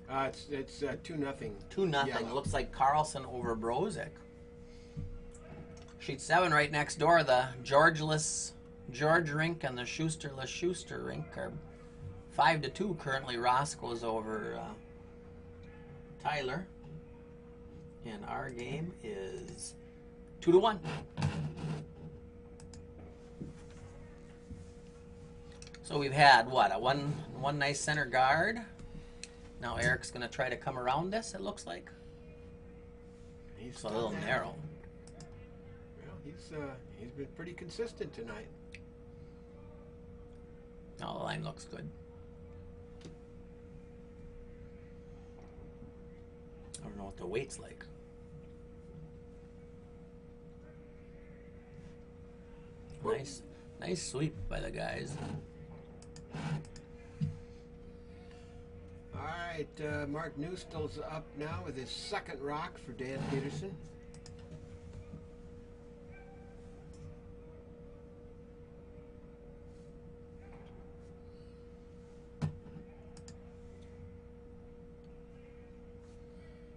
S1: It's 2-0.
S2: 2-0.
S1: Yellow.
S2: Looks like Carlson over Brozik. Sheet 7 right next door, the George rink and the Schusterless Schuster rink are 5-2 currently. Roscoe's over Tyler. And our game is 2-1. So we've had what, one nice center guard. Now Eric's going to try to come around this, it looks like. It's a little narrow.
S1: Well, he's been pretty consistent tonight.
S2: Oh, the line looks good. I don't know what the weight's like. Nice sweep by the guys.
S1: All right, Mark Newstill's up now with his second rock for Dan Peterson.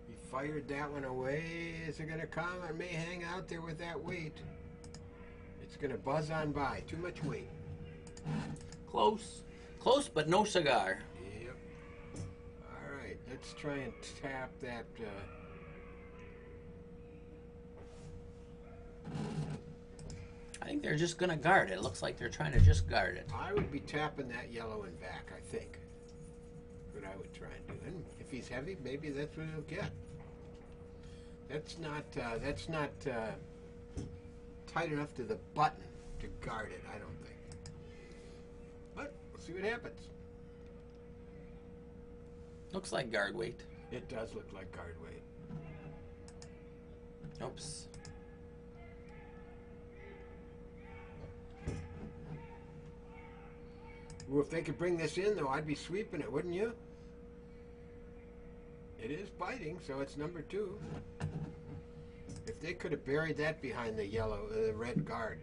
S1: He fired that one away. Is it going to come? It may hang out there with that weight. It's going to buzz on by. Too much weight.
S2: Close, but no cigar.
S1: Yep. All right, let's try and tap that.
S2: I think they're just going to guard it. It looks like they're trying to just guard it.
S1: I would be tapping that yellow and back, I think. What I would try and do. And if he's heavy, maybe that's what he'll get. That's not tight enough to the button to guard it, I don't think. But we'll see what happens.
S2: Looks like guard weight.
S1: It does look like guard weight.
S2: Oops.
S1: Well, if they could bring this in, though, I'd be sweeping it, wouldn't you? It is biting, so it's number 2. If they could have buried that behind the red guard.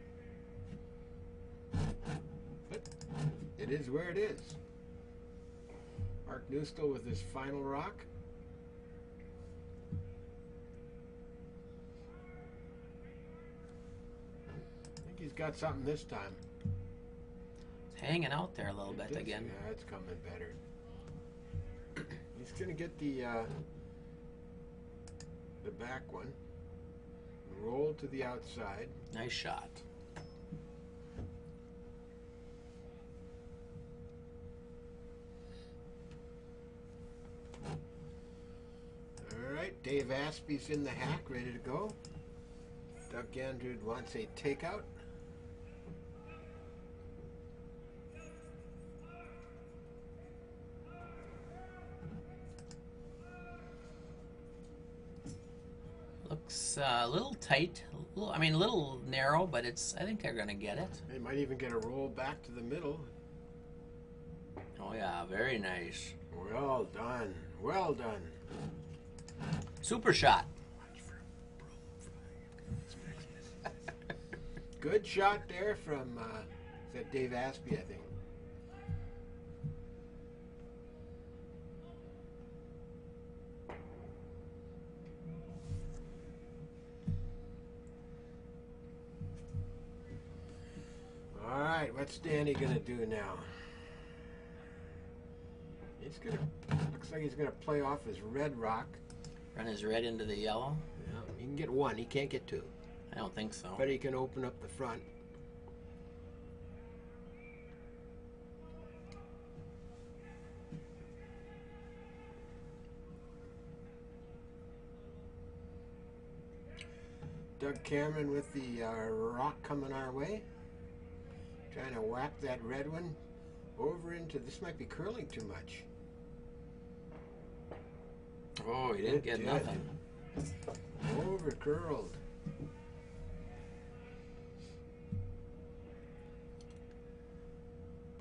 S1: But it is where it is. Mark Newstill with his final rock. I think he's got something this time.
S2: It's hanging out there a little bit again.
S1: Yeah, it's coming better. He's gonna get the back one. Roll to the outside.
S2: Nice shot.
S1: All right, Dave Aspey's in the hack, ready to go. Doug Gandrud wants a takeout.
S2: Looks a little tight. I mean, a little narrow, but it's. I think they're going to get it.
S1: They might even get a roll back to the middle.
S2: Oh yeah, very nice.
S1: Well done. Well done.
S2: Super shot.
S1: Good shot there from is that Dave Aspey, I think. All right, what's Danny gonna do now? He's gonna. Looks like he's gonna play off his red rock.
S2: Run his red into the yellow.
S1: Yeah, he can get one. He can't get two.
S2: I don't think so.
S1: But he can open up the front. Doug Cameron with the rock coming our way. Trying to whack that red one over into, this might be curling too much.
S2: Oh, he didn't get nothing.
S1: Over curled.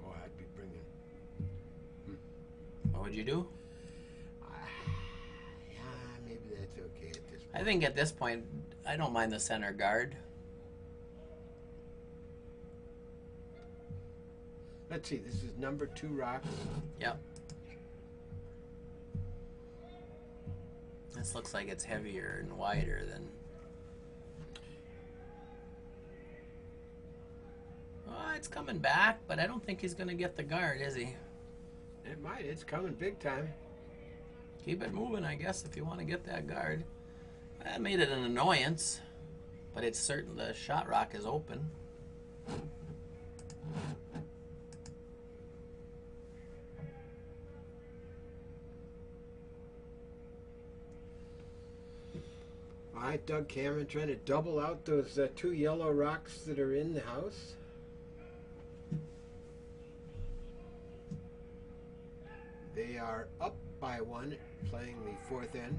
S1: Boy, I'd be bringing.
S2: What would you do?
S1: Yeah, maybe that's okay at this point.
S2: I think at this point, I don't mind the center guard.
S1: Let's see, this is number 2 rocks.
S2: Yep. This looks like it's heavier and wider than... Oh, it's coming back, but I don't think he's going to get the guard, is he?
S1: It might. It's coming big time.
S2: Keep it moving, I guess, if you want to get that guard. That made it an annoyance, but it's certain the shot rock is open.
S1: All right, Doug Cameron trying to double out those 2 yellow rocks that are in the house. They are up by 1, playing the 4th end.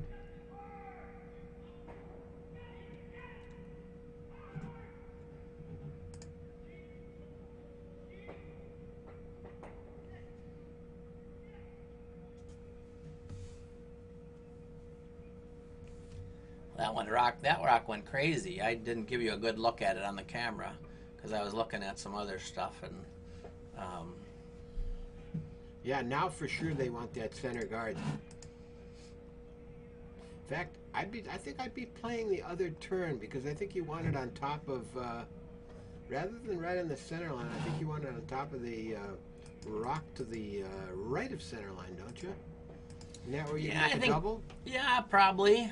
S2: That rock went crazy. I didn't give you a good look at it on the camera because I was looking at some other stuff and.
S1: Yeah, now for sure they want that center guard. In fact, I think I'd be playing the other turn because I think you want it on top of, rather than right on the center line. I think you want it on top of the rock to the right of center line, don't you? Isn't that where you make a double?
S2: Yeah, probably.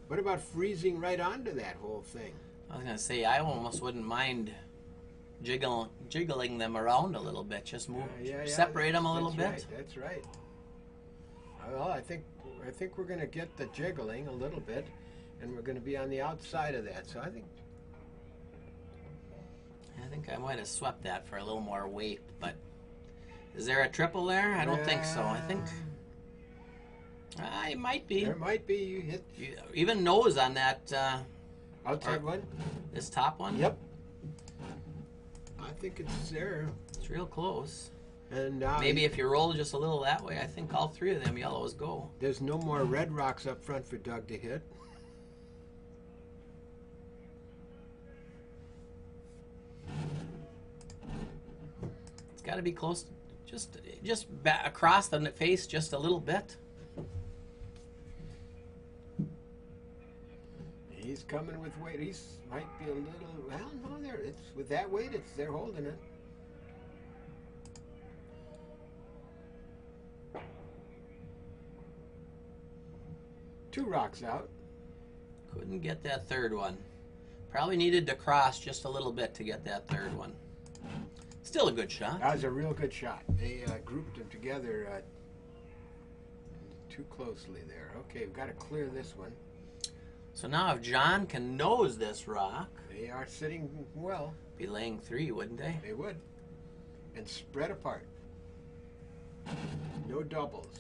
S1: What about freezing right onto that whole thing?
S2: I was gonna say I almost wouldn't mind jiggling them around a little bit. Just move, separate them a little bit.
S1: Right, that's right. Well, I think we're gonna get the jiggling a little bit, and we're gonna be on the outside of that. So I think
S2: I might have swept that for a little more weight, but is there a triple there? I don't think so. I think it might be.
S1: There might be. You hit
S2: even nose on that
S1: outside one.
S2: This top one.
S1: Yep. I think it's there.
S2: It's real close.
S1: And
S2: maybe if you roll just a little that way, I think all 3 of them yellows go.
S1: There's no more red rocks up front for Doug to hit.
S2: It's got to be close, just back across the face just a little bit.
S1: He's coming with weight. He's might be a little. Well, no, there. It's with that weight. They're holding it. Two rocks out.
S2: Couldn't get that third one. Probably needed to cross just a little bit to get that third one. Still a good shot.
S1: That was a real good shot. They grouped them together too closely there. Okay, we've got to clear this one.
S2: So now if John can nose this rock,
S1: they are sitting well.
S2: Be laying 3, wouldn't they?
S1: They would. And spread apart. No doubles.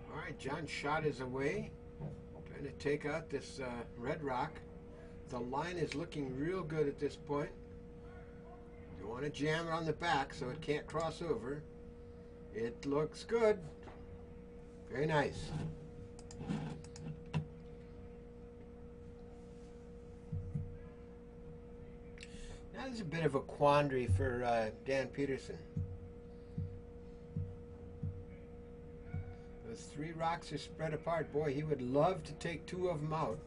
S1: All right, John's shot is away. Trying to take out this red rock. The line is looking real good at this point. You want to jam it on the back so it can't cross over. It looks good. Very nice. Now there's a bit of a quandary for Dan Peterson. Those 3 rocks are spread apart. Boy, he would love to take 2 of them out.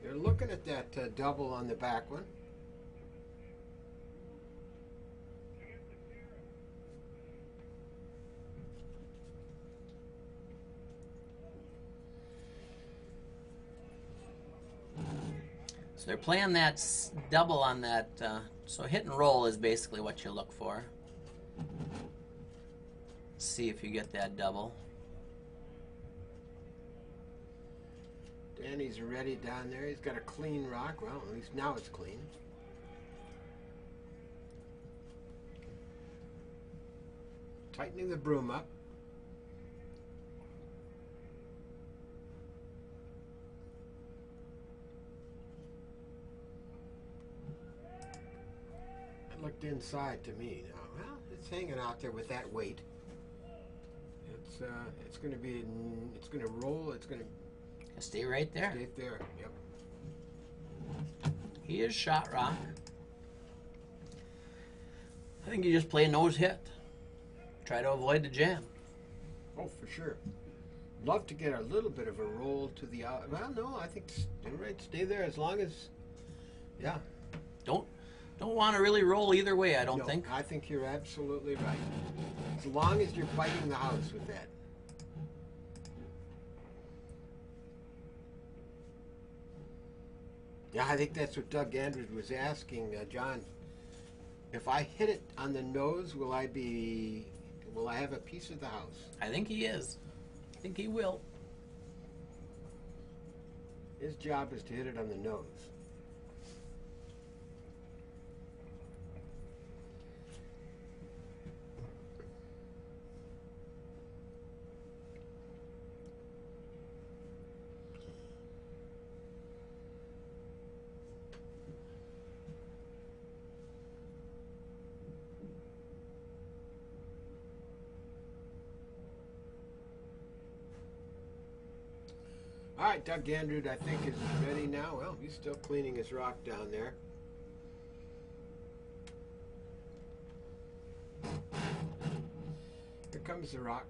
S1: They're looking at that double on the back one.
S2: So they're playing that double on that. So hit and roll is basically what you look for. See if you get that double.
S1: Danny's ready down there. He's got a clean rock. Well, at least now it's clean. Tightening the broom up. It looked inside to me. Now, well, it's hanging out there with that weight. It's going to be. It's going to roll. It's going to.
S2: Stay right there.
S1: Stay there, yep.
S2: He is shot rock. I think you just play nose hit. Try to avoid the jam.
S1: Oh, for sure. Love to get a little bit of a roll to the out. Well, no, I think you're right. Stay there as long as, yeah.
S2: Don't want to really roll either way, I don't think.
S1: I think you're absolutely right. As long as you're biting the house with that. Yeah, I think that's what Doug Andrews was asking, John. If I hit it on the nose, will I have a piece of the house?
S2: I think he is. I think he will.
S1: His job is to hit it on the nose. All right, Doug Andrews, I think, is ready now. Well, he's still cleaning his rock down there. Here comes the rock.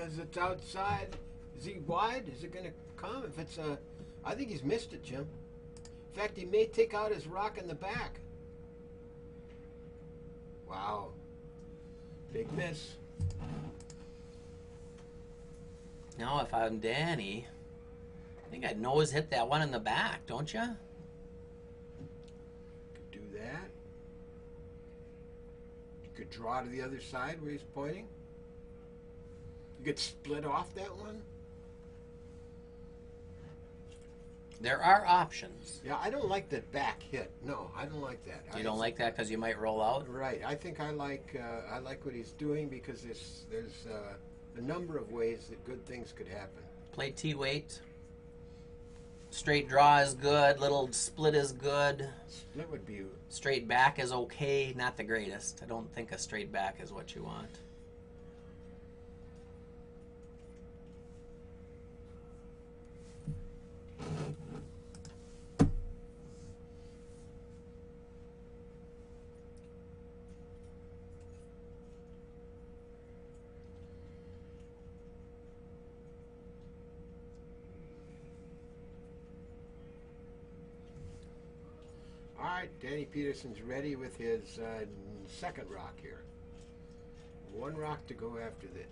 S1: As it's outside, is he wide? Is it going to come? If it's I think he's missed it, Jim. In fact, he may take out his rock in the back. Wow. Big miss.
S2: Now, if I'm Danny, I think I'd nose hit that one in the back, don't you?
S1: Could do that. You could draw to the other side where he's pointing. You could split off that one.
S2: There are options.
S1: Yeah, I don't like that back hit. No, I don't like that.
S2: You don't like that because you might roll out?
S1: Right. I think I like what he's doing because there's a number of ways that good things could happen.
S2: Play T-weight. Straight draw is good. Little split is good.
S1: Split would be...
S2: Straight back is okay. Not the greatest. I don't think a straight back is what you want.
S1: right, Danny Peterson's ready with his second rock here. One rock to go after this.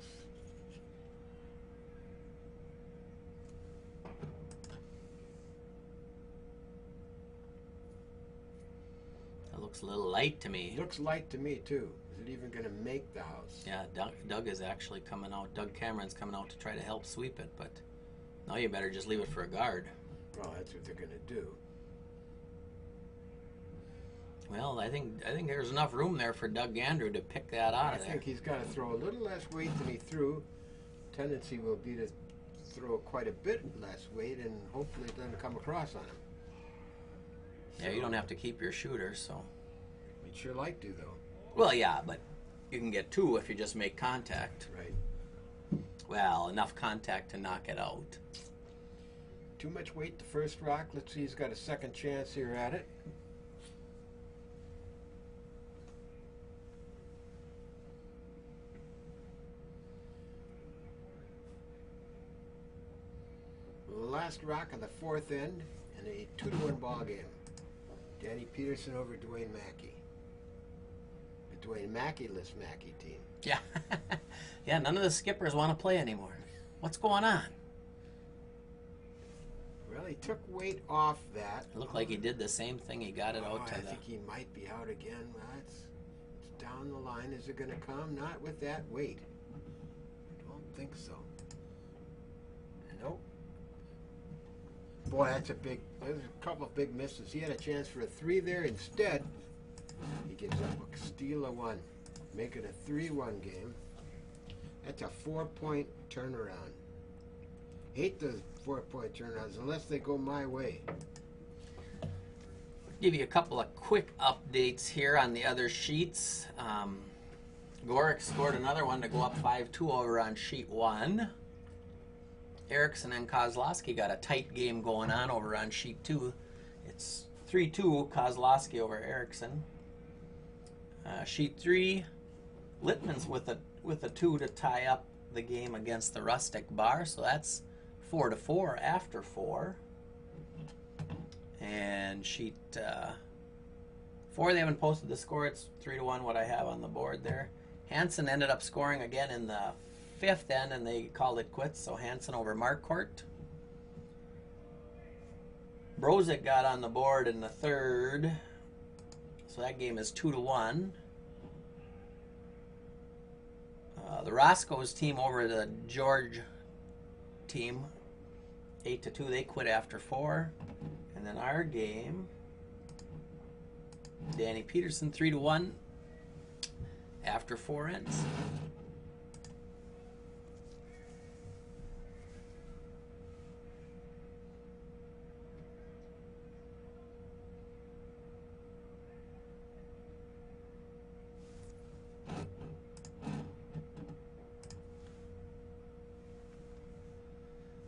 S2: That looks a little light to me.
S1: Looks light to me too. Is it even going to make the house?
S2: Yeah, Doug is actually coming out. Doug Cameron's coming out to try to help sweep it, but now you better just leave it for a guard.
S1: Well, that's what they're going to do.
S2: Well, I think there's enough room there for Doug Andrew to pick that out of there.
S1: I think he's got to throw a little less weight than he threw. Tendency will be to throw quite a bit less weight, and hopefully it doesn't come across on him.
S2: Yeah, you don't have to keep your shooter, so.
S1: We'd sure like to, though.
S2: Well, yeah, but you can get two if you just make contact.
S1: Right.
S2: Well, enough contact to knock it out.
S1: Too much weight the first rock. Let's see, he's got a second chance here at it. Last rock of the fourth end and a 2-1 ball game. Danny Peterson over Dwayne Maki. The Dwayne Maki-less Maki team.
S2: Yeah. Yeah, none of the skippers want to play anymore. What's going on?
S1: Well, he took weight off that.
S2: It looked like he did the same thing. He got it out to
S1: I
S2: the...
S1: think he might be out again. Well, it's down the line. Is it going to come? Not with that weight. I don't think so. Nope. Boy, there's a couple of big misses. He had a chance for a 3 there. Instead, he gives up a steal of 1. Make it a 3-1 game. That's a 4-point turnaround. Hate those 4-point turnarounds unless they go my way.
S2: Give you a couple of quick updates here on the other sheets. Gorick scored another one to go up 5-2 over on sheet 1. Erickson and Kozlowski got a tight game going on over on sheet 2. It's 3-2 Kozlowski over Erickson. Sheet 3, Littman's with a 2 to tie up the game against the Rustic Bar, so that's 4-4 after 4. And sheet 4, they haven't posted the score. It's 3-1 what I have on the board there. Hansen ended up scoring again in the 5th end, and they called it quits. So Hansen over Marquardt. Brozic got on the board in the 3rd, so that game is 2-1. The Roscoe's team over the George team, 8-2. They quit after 4, and then our game, Danny Peterson 3-1 after 4 ends.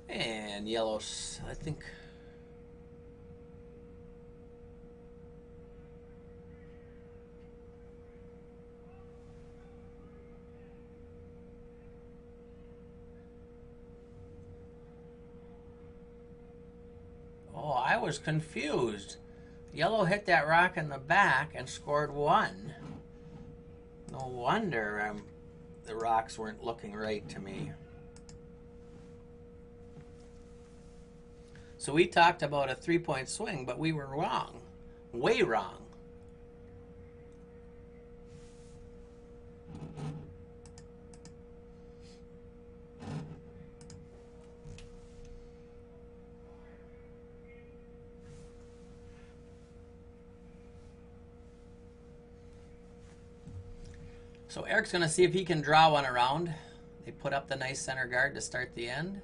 S2: And yellows, I think. Oh, I was confused. Yellow hit that rock in the back and scored 1. No wonder the rocks weren't looking right to me. So we talked about a 3-point swing, but we were wrong. Way wrong. So Eric's going to see if he can draw one around. They put up the nice center guard to start the end.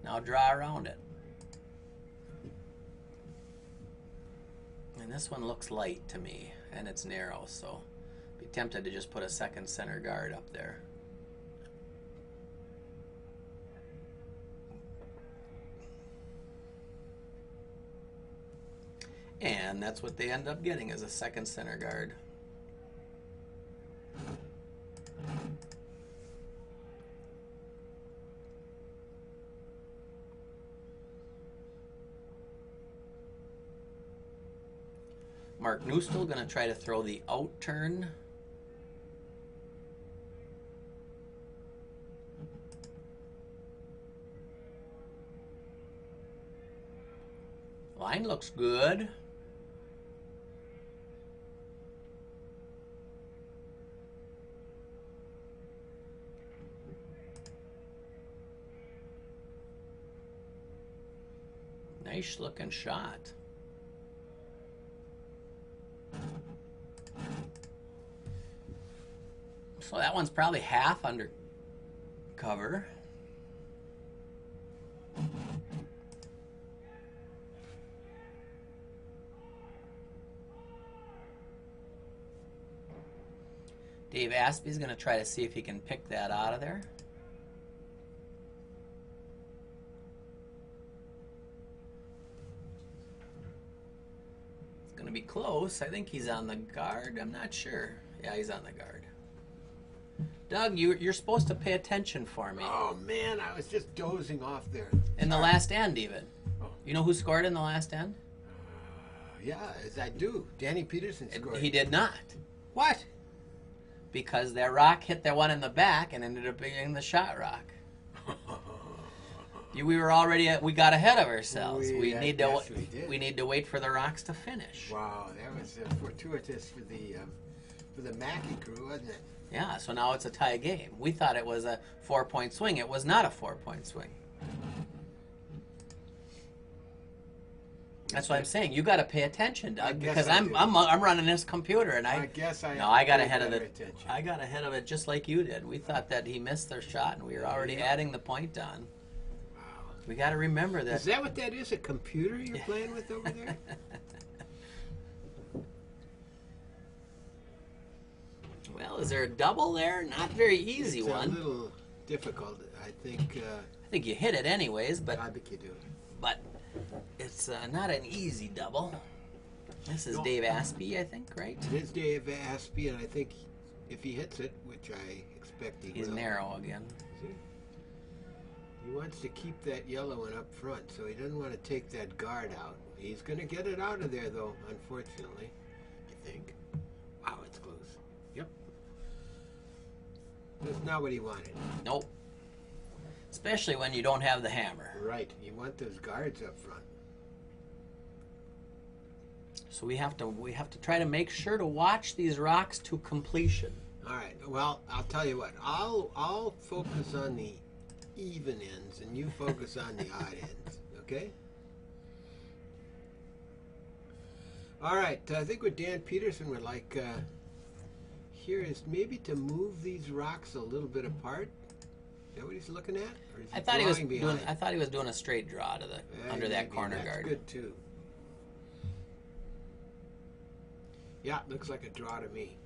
S2: Now draw around it. And this one looks light to me, and it's narrow, so be tempted to just put a second center guard up there. And that's what they end up getting, is a second center guard. Mark Newstel going to try to throw the out turn. Line looks good. Nice looking shot. So that one's probably half under cover. Dave Aspey's going to try to see if he can pick that out of there. It's going to be close. I think he's on the guard. I'm not sure. Yeah, he's on the guard. Doug, you're supposed to pay attention for me.
S1: Oh, man, I was just dozing off there.
S2: In the last end, even.
S1: Oh.
S2: You know who scored in the last end?
S1: Yeah, as I do. Danny Peterson scored.
S2: He did not.
S1: What?
S2: Because that rock hit that one in the back and ended up being the shot rock. We were already we got ahead of ourselves. We need to wait for the rocks to finish.
S1: Wow, that was fortuitous for the Maki crew, wasn't it?
S2: Yeah, so now it's a tie game. We thought it was a 4-point swing. It was not a 4-point swing. That's what I'm saying. You got to pay attention, Doug, because I'm running this computer and I got ahead of it. I got ahead of it just like you did. We thought that he missed their shot and we were already adding the point on.
S1: Wow.
S2: We got to remember that.
S1: Is that what that is? A computer you're playing with over there?
S2: Well, is there a double there? Not very easy
S1: it's
S2: one.
S1: A little difficult, I think.
S2: I think you hit it anyways, but
S1: I think you do.
S2: But it's not an easy double. This is Dave Aspey, I think, right?
S1: It is Dave Aspey, and I think if he hits it, which I expect he will.
S2: He's narrow again.
S1: See? He wants to keep that yellow one up front, so he doesn't want to take that guard out. He's going to get it out of there, though, unfortunately, I think. Wow, it's close. Yep. That's not what he wanted.
S2: Nope. Especially when you don't have the hammer.
S1: Right. You want those guards up front.
S2: So we have to try to make sure to watch these rocks to completion.
S1: All right. Well, I'll tell you what. I'll focus on the even ends, and you focus on the odd ends. Okay? All right. I think what Dan Peterson would like here is maybe to move these rocks a little bit apart. Is that what he's looking at? Or is he
S2: I thought he was doing a straight draw to the under that corner
S1: that's
S2: guard.
S1: Good too. Yeah, looks like a draw to me.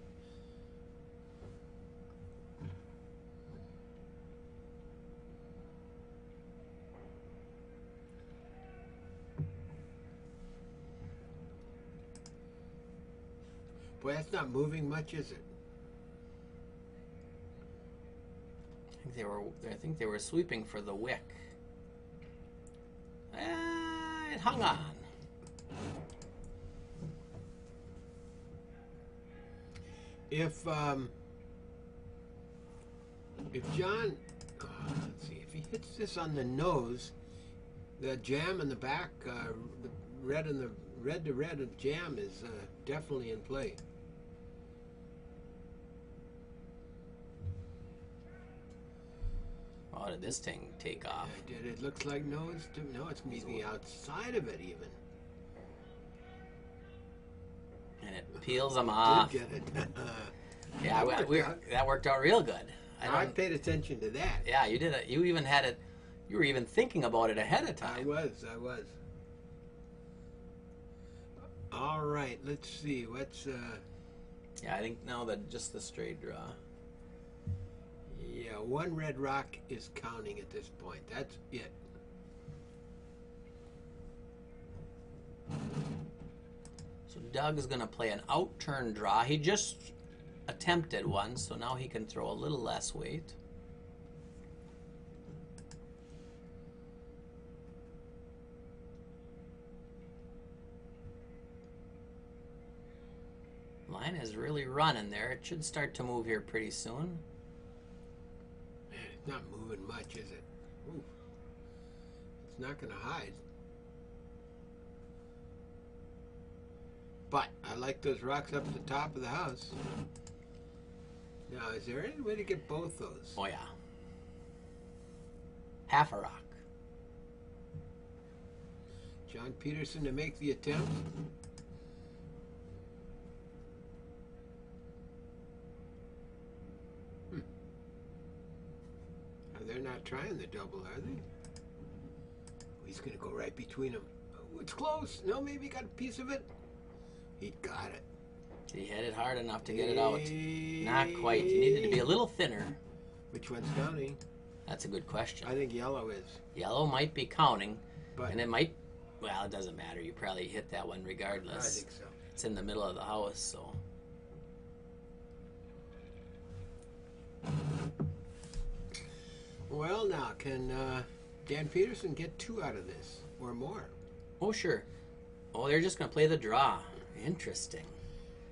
S1: Boy, that's not moving much, is it?
S2: I think they were sweeping for the wick. It hung on.
S1: If John, let's see, if he hits this on the nose, the jam in the back, the red to red of jam is definitely in play.
S2: Oh, did this thing take off?
S1: Yeah, did it looks like nose to no? It's moving outside of it even.
S2: And it peels them off.
S1: Did get it.
S2: Yeah, that worked out real good.
S1: I paid attention to that.
S2: Yeah, you did it. You even had it. You were even thinking about it ahead of time.
S1: I was. All right, let's see. What's
S2: Yeah, I think now that just the straight draw.
S1: Yeah, one red rock is counting at this point. That's it.
S2: So Doug is going to play an out turn draw. He just attempted one, so now he can throw a little less weight. really running there. It should start to move here pretty soon.
S1: It's not moving much, is it? Ooh. It's not going to hide. But I like those rocks up at the top of the house. Now, is there any way to get both those?
S2: Oh, yeah. Half a rock.
S1: John Peterson to make the attempt. They're not trying the double, are they? Oh, he's going to go right between them. Oh, it's close. No, maybe he got a piece of it. He got it.
S2: He hit it hard enough to get it out. Not quite. He needed to be a little thinner.
S1: Which one's counting?
S2: That's a good question.
S1: I think yellow is.
S2: Yellow might be counting,
S1: but
S2: and it might, well, it doesn't matter. You probably hit that one regardless.
S1: I think so.
S2: It's in the middle of the house, so.
S1: Well, now, can Dan Peterson get 2 out of this or more?
S2: Oh, sure. Oh, they're just going to play the draw. Interesting.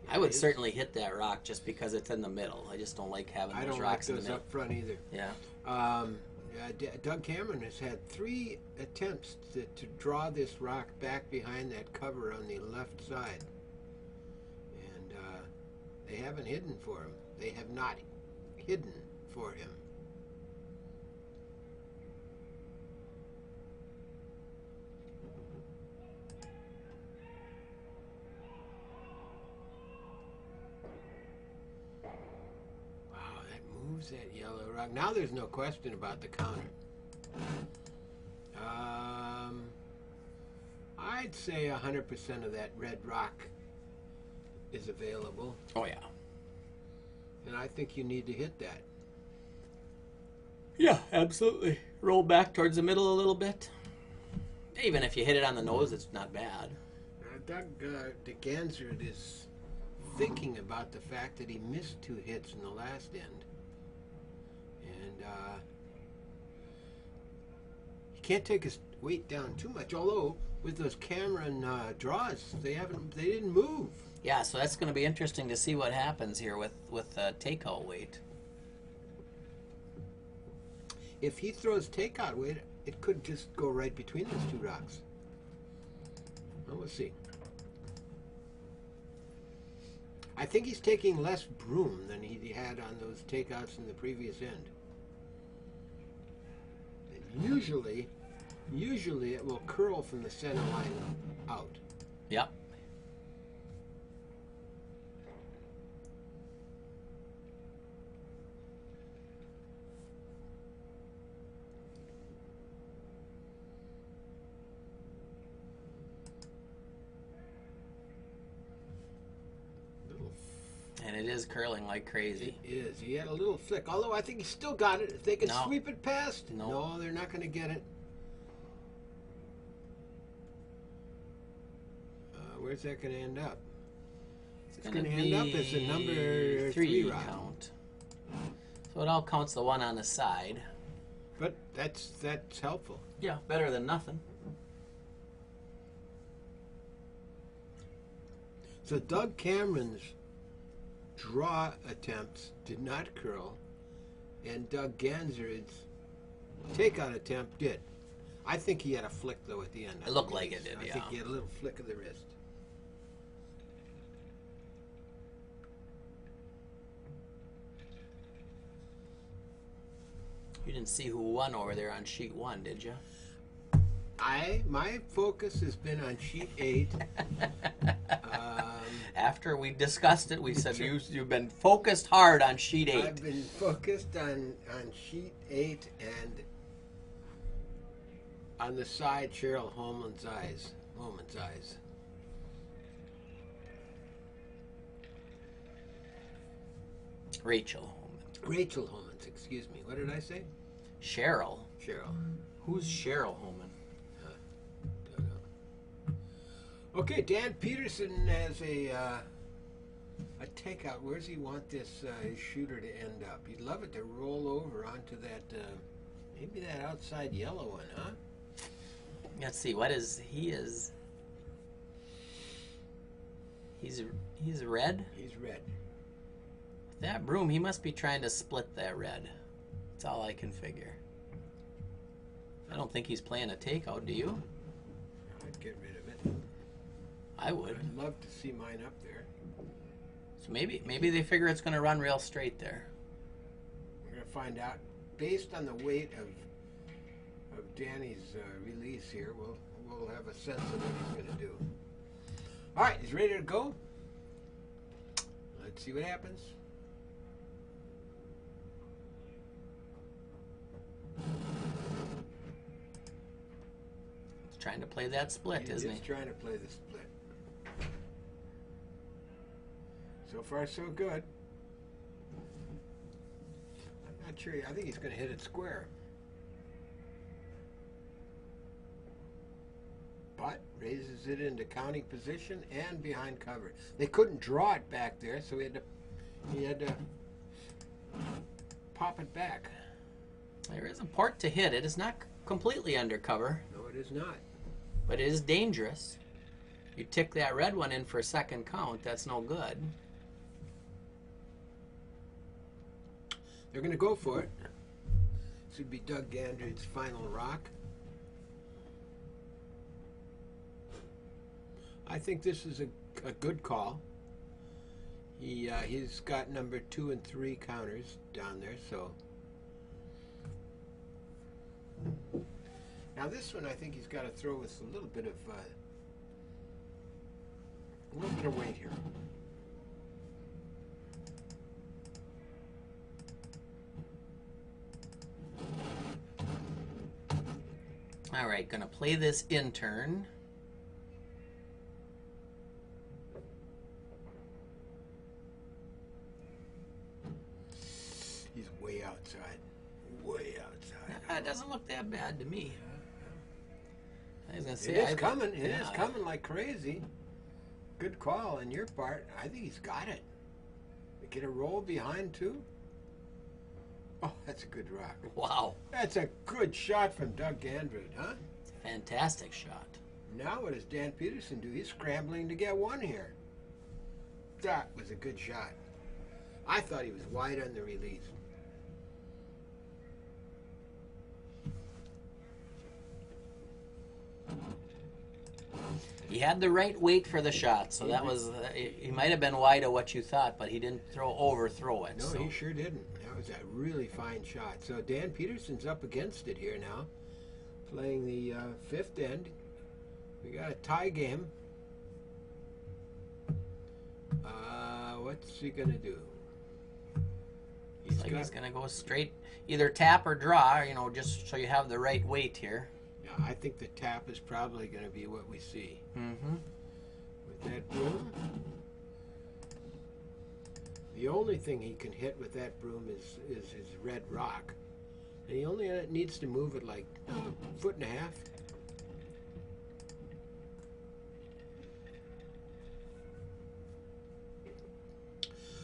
S2: I would certainly hit that rock just because it's in the middle. I just don't like having those rocks in the middle.
S1: I don't like those up front either.
S2: Yeah.
S1: Doug Cameron has had 3 attempts to draw this rock back behind that cover on the left side. And they haven't hidden for him. They have not hidden for him. That yellow rock. Now there's no question about the counter. I'd say 100% of that red rock is available.
S2: Oh, yeah.
S1: And I think you need to hit that.
S2: Yeah, absolutely. Roll back towards the middle a little bit. Even if you hit it on the nose, it's not bad.
S1: Doug DeGanzer is thinking about the fact that he missed 2 hits in the last end. And he can't take his weight down too much. Although with those Cameron draws, they didn't move.
S2: Yeah, so that's going to be interesting to see what happens here with takeout weight.
S1: If he throws takeout weight, it could just go right between those 2 rocks. Well, we'll see. I think he's taking less broom than he had on those takeouts in the previous end. And usually it will curl from the center line out.
S2: Yep. And it is curling like crazy.
S1: It is. He had a little flick. Although I think he still got it. If they can sweep it past. No, they're not going to get it. Where's that going to end up? It's going to end up as a number 3 rock.
S2: Count. So it all counts the one on the side.
S1: But that's helpful.
S2: Yeah, better than nothing.
S1: So Doug Cameron's draw attempts did not curl, and Doug Ganser's takeout attempt did. I think he had a flick, though, at the end.
S2: It looked like it did, yeah.
S1: I think he had a little flick of the wrist.
S2: You didn't see who won over there on sheet 1, did you?
S1: My focus has been on sheet 8.
S2: After we discussed it, we said you've been focused hard on sheet 8.
S1: I've been focused on sheet 8 and on the side, Cheryl Holman's eyes.
S2: Rachel
S1: Holman's, excuse me. What did I say?
S2: Cheryl. Who's Cheryl Holman?
S1: Don't know. Okay, Dan Peterson has a takeout. Where does he want this shooter to end up? He'd love it to roll over onto that, maybe that outside yellow one, huh?
S2: Let's see. What is he? He's red.
S1: He's red.
S2: That broom, he must be trying to split that red. That's all I can figure. I don't think he's playing a takeout, do you?
S1: I'd get rid of it.
S2: I would.
S1: I'd love to see mine up there.
S2: So maybe they figure it's going to run real straight there.
S1: We're going to find out. Based on the weight of Danny's release here, we'll have a sense of what he's going to do. All right, he's ready to go. Let's see what happens.
S2: He's trying to play that split, isn't he?
S1: He's trying to play the split. So far, so good. I'm not sure. I think he's going to hit it square. But raises it into counting position and behind cover. They couldn't draw it back there, so he had to pop it back.
S2: There is a port to hit. It is not completely undercover.
S1: No, it is not.
S2: But it is dangerous. You tick that red one in for a second count, that's no good.
S1: They're going to go for it. This would be Doug Gandred's final rock. I think this is a good call. He's got number 2 and 3 counters down there, so. Now this one, I think he's got to throw with a little bit of weight here.
S2: All right, gonna play this in turn.
S1: He's way outside. Way outside.
S2: It doesn't look that bad to me. I was gonna say
S1: It is coming. It is coming like crazy. Good call on your part. I think he's got it. Get a roll behind too. Oh, that's a good rock.
S2: Wow.
S1: That's a good shot from Doug Gandred, huh?
S2: It's a fantastic shot.
S1: Now what does Dan Peterson do? He's scrambling to get one here. That was a good shot. I thought he was wide on the release.
S2: He had the right weight for the shot, so that was, he might have been wide of what you thought, but he didn't overthrow it.
S1: No,
S2: so.
S1: he sure didn't. That was a really fine shot. So Dan Peterson's up against it here now, playing the 5th end. We got a tie game. What's he gonna do?
S2: He's gonna go straight, either tap or draw, just so you have the right weight here.
S1: Yeah, I think the tap is probably going to be what we see.
S2: Mm-hmm.
S1: With that broom. The only thing he can hit with that broom is his red rock. And he only needs to move it like a foot and a half.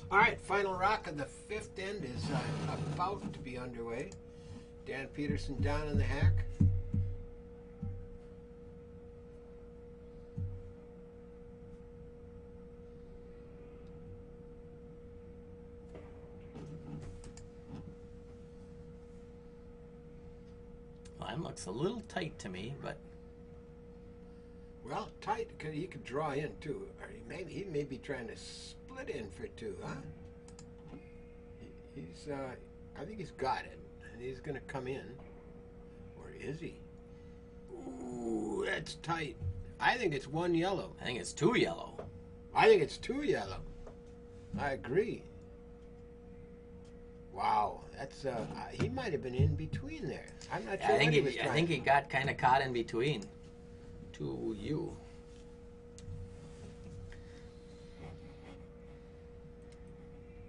S1: All right, final rock of the 5th end is about to be underway. Dan Peterson down in the hack.
S2: Line looks a little tight to me, but
S1: well, tight because he could draw in too. Or he may be trying to split in for 2, huh? He's I think he's got it, and he's going to come in, or is he? Ooh, that's tight. I think it's 1 yellow.
S2: I think it's 2 yellow.
S1: I think it's 2 yellow. I agree. Wow, that's he might have been in between there. I'm not sure.
S2: I think he got kind of caught in between. To you.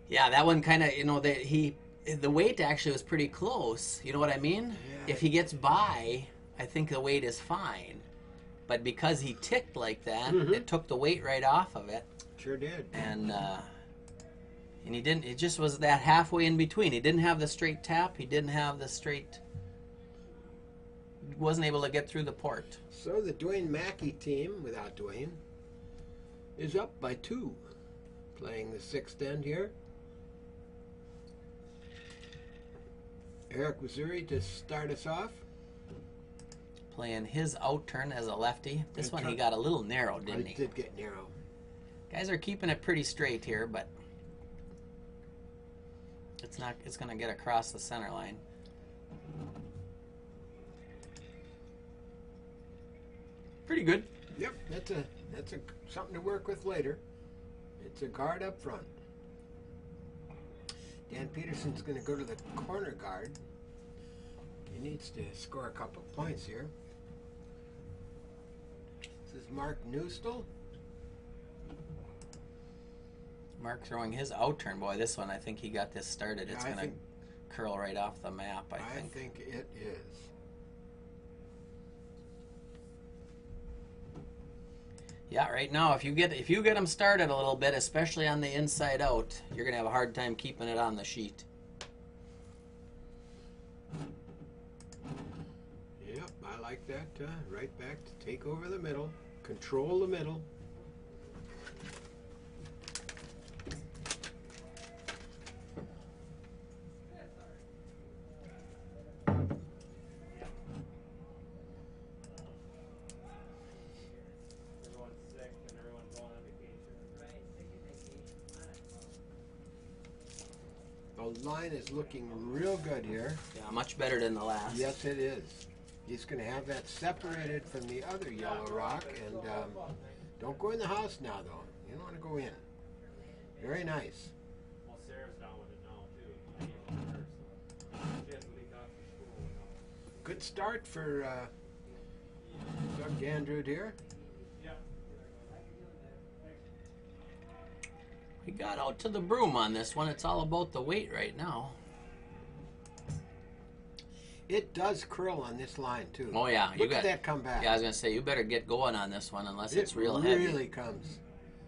S2: Yeah, that one kind of, the weight actually was pretty close. You know what I mean?
S1: Yeah.
S2: If he gets by, I think the weight is fine. But because he ticked like that, it took the weight right off of it.
S1: Sure did.
S2: And he didn't. It just was that halfway in between. He didn't have the straight tap. He didn't have the straight. Wasn't able to get through the port.
S1: So the Dwayne Maki team, without Dwayne, is up by 2, playing the 6th end here. Eric Missouri to start us off.
S2: Playing his out turn as a lefty. This
S1: Good
S2: one
S1: try.
S2: he got a little narrow, didn't
S1: It
S2: he?
S1: did get narrow.
S2: Guys are keeping it pretty straight here, but it's not. It's going to get across the center line. Pretty good.
S1: Yep, that's a something to work with later. It's a guard up front. Dan Peterson's going to go to the corner guard. He needs to score a couple points here. This is Mark Newstall.
S2: Mark throwing his out turn. Boy, this one, I think he got this started.
S1: Yeah,
S2: It's
S1: I
S2: going to
S1: think-
S2: curl right off the map, I
S1: I
S2: think.
S1: think it is.
S2: Yeah, right now, if you get them started a little bit, especially on the inside out, you're going to have a hard time keeping it on the sheet.
S1: Yep, I like that. Right back to take over the middle, control the middle. The line is looking real good here.
S2: Yeah, much better than the last.
S1: Yes, it is. He's going to have that separated from the other yellow rock, and don't go in the house now, though. You don't want to go in. Very nice.
S3: Well, Sarah's down with it now, too. I gave it to her, so she has to leak out from school now.
S1: Good start for Doug Gandrud here.
S3: Yeah.
S2: We got out to the broom on this one. It's all about the weight right now.
S1: It does curl on this line, too.
S2: Oh, yeah.
S1: Look at that come back.
S2: Yeah, I was going to say, you better get going on this one unless
S1: It
S2: it's real
S1: really
S2: heavy.
S1: comes.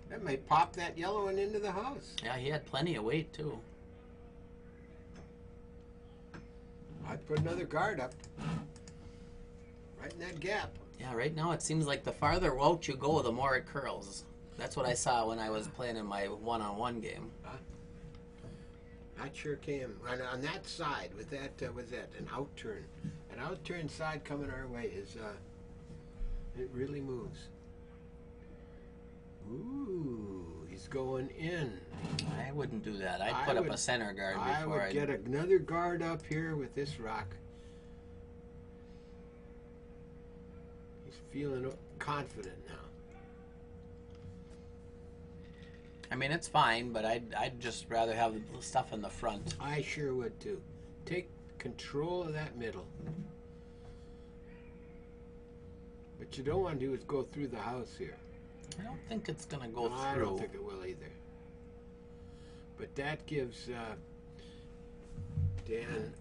S1: That may pop that yellow one into the house.
S2: Yeah, he had plenty of weight, too.
S1: I'd put another guard up. Right in that gap.
S2: Yeah, right now it seems like the farther out you go, the more it curls. That's what I saw when I was playing in my one-on-one game.
S1: That sure came on that side with that was that an out turn. An out turn side coming our way is it really moves. Ooh, he's going in.
S2: I wouldn't do that. I'd put up a center guard
S1: I
S2: before
S1: would get another guard up here with this rock. He's feeling confident now.
S2: I mean, it's fine, but I'd just rather have the stuff in the front.
S1: I sure would too. Take control of that middle. What you don't want to do is go through the house here.
S2: I don't think it's going to go
S1: I
S2: through.
S1: don't think it will either. But that gives Dan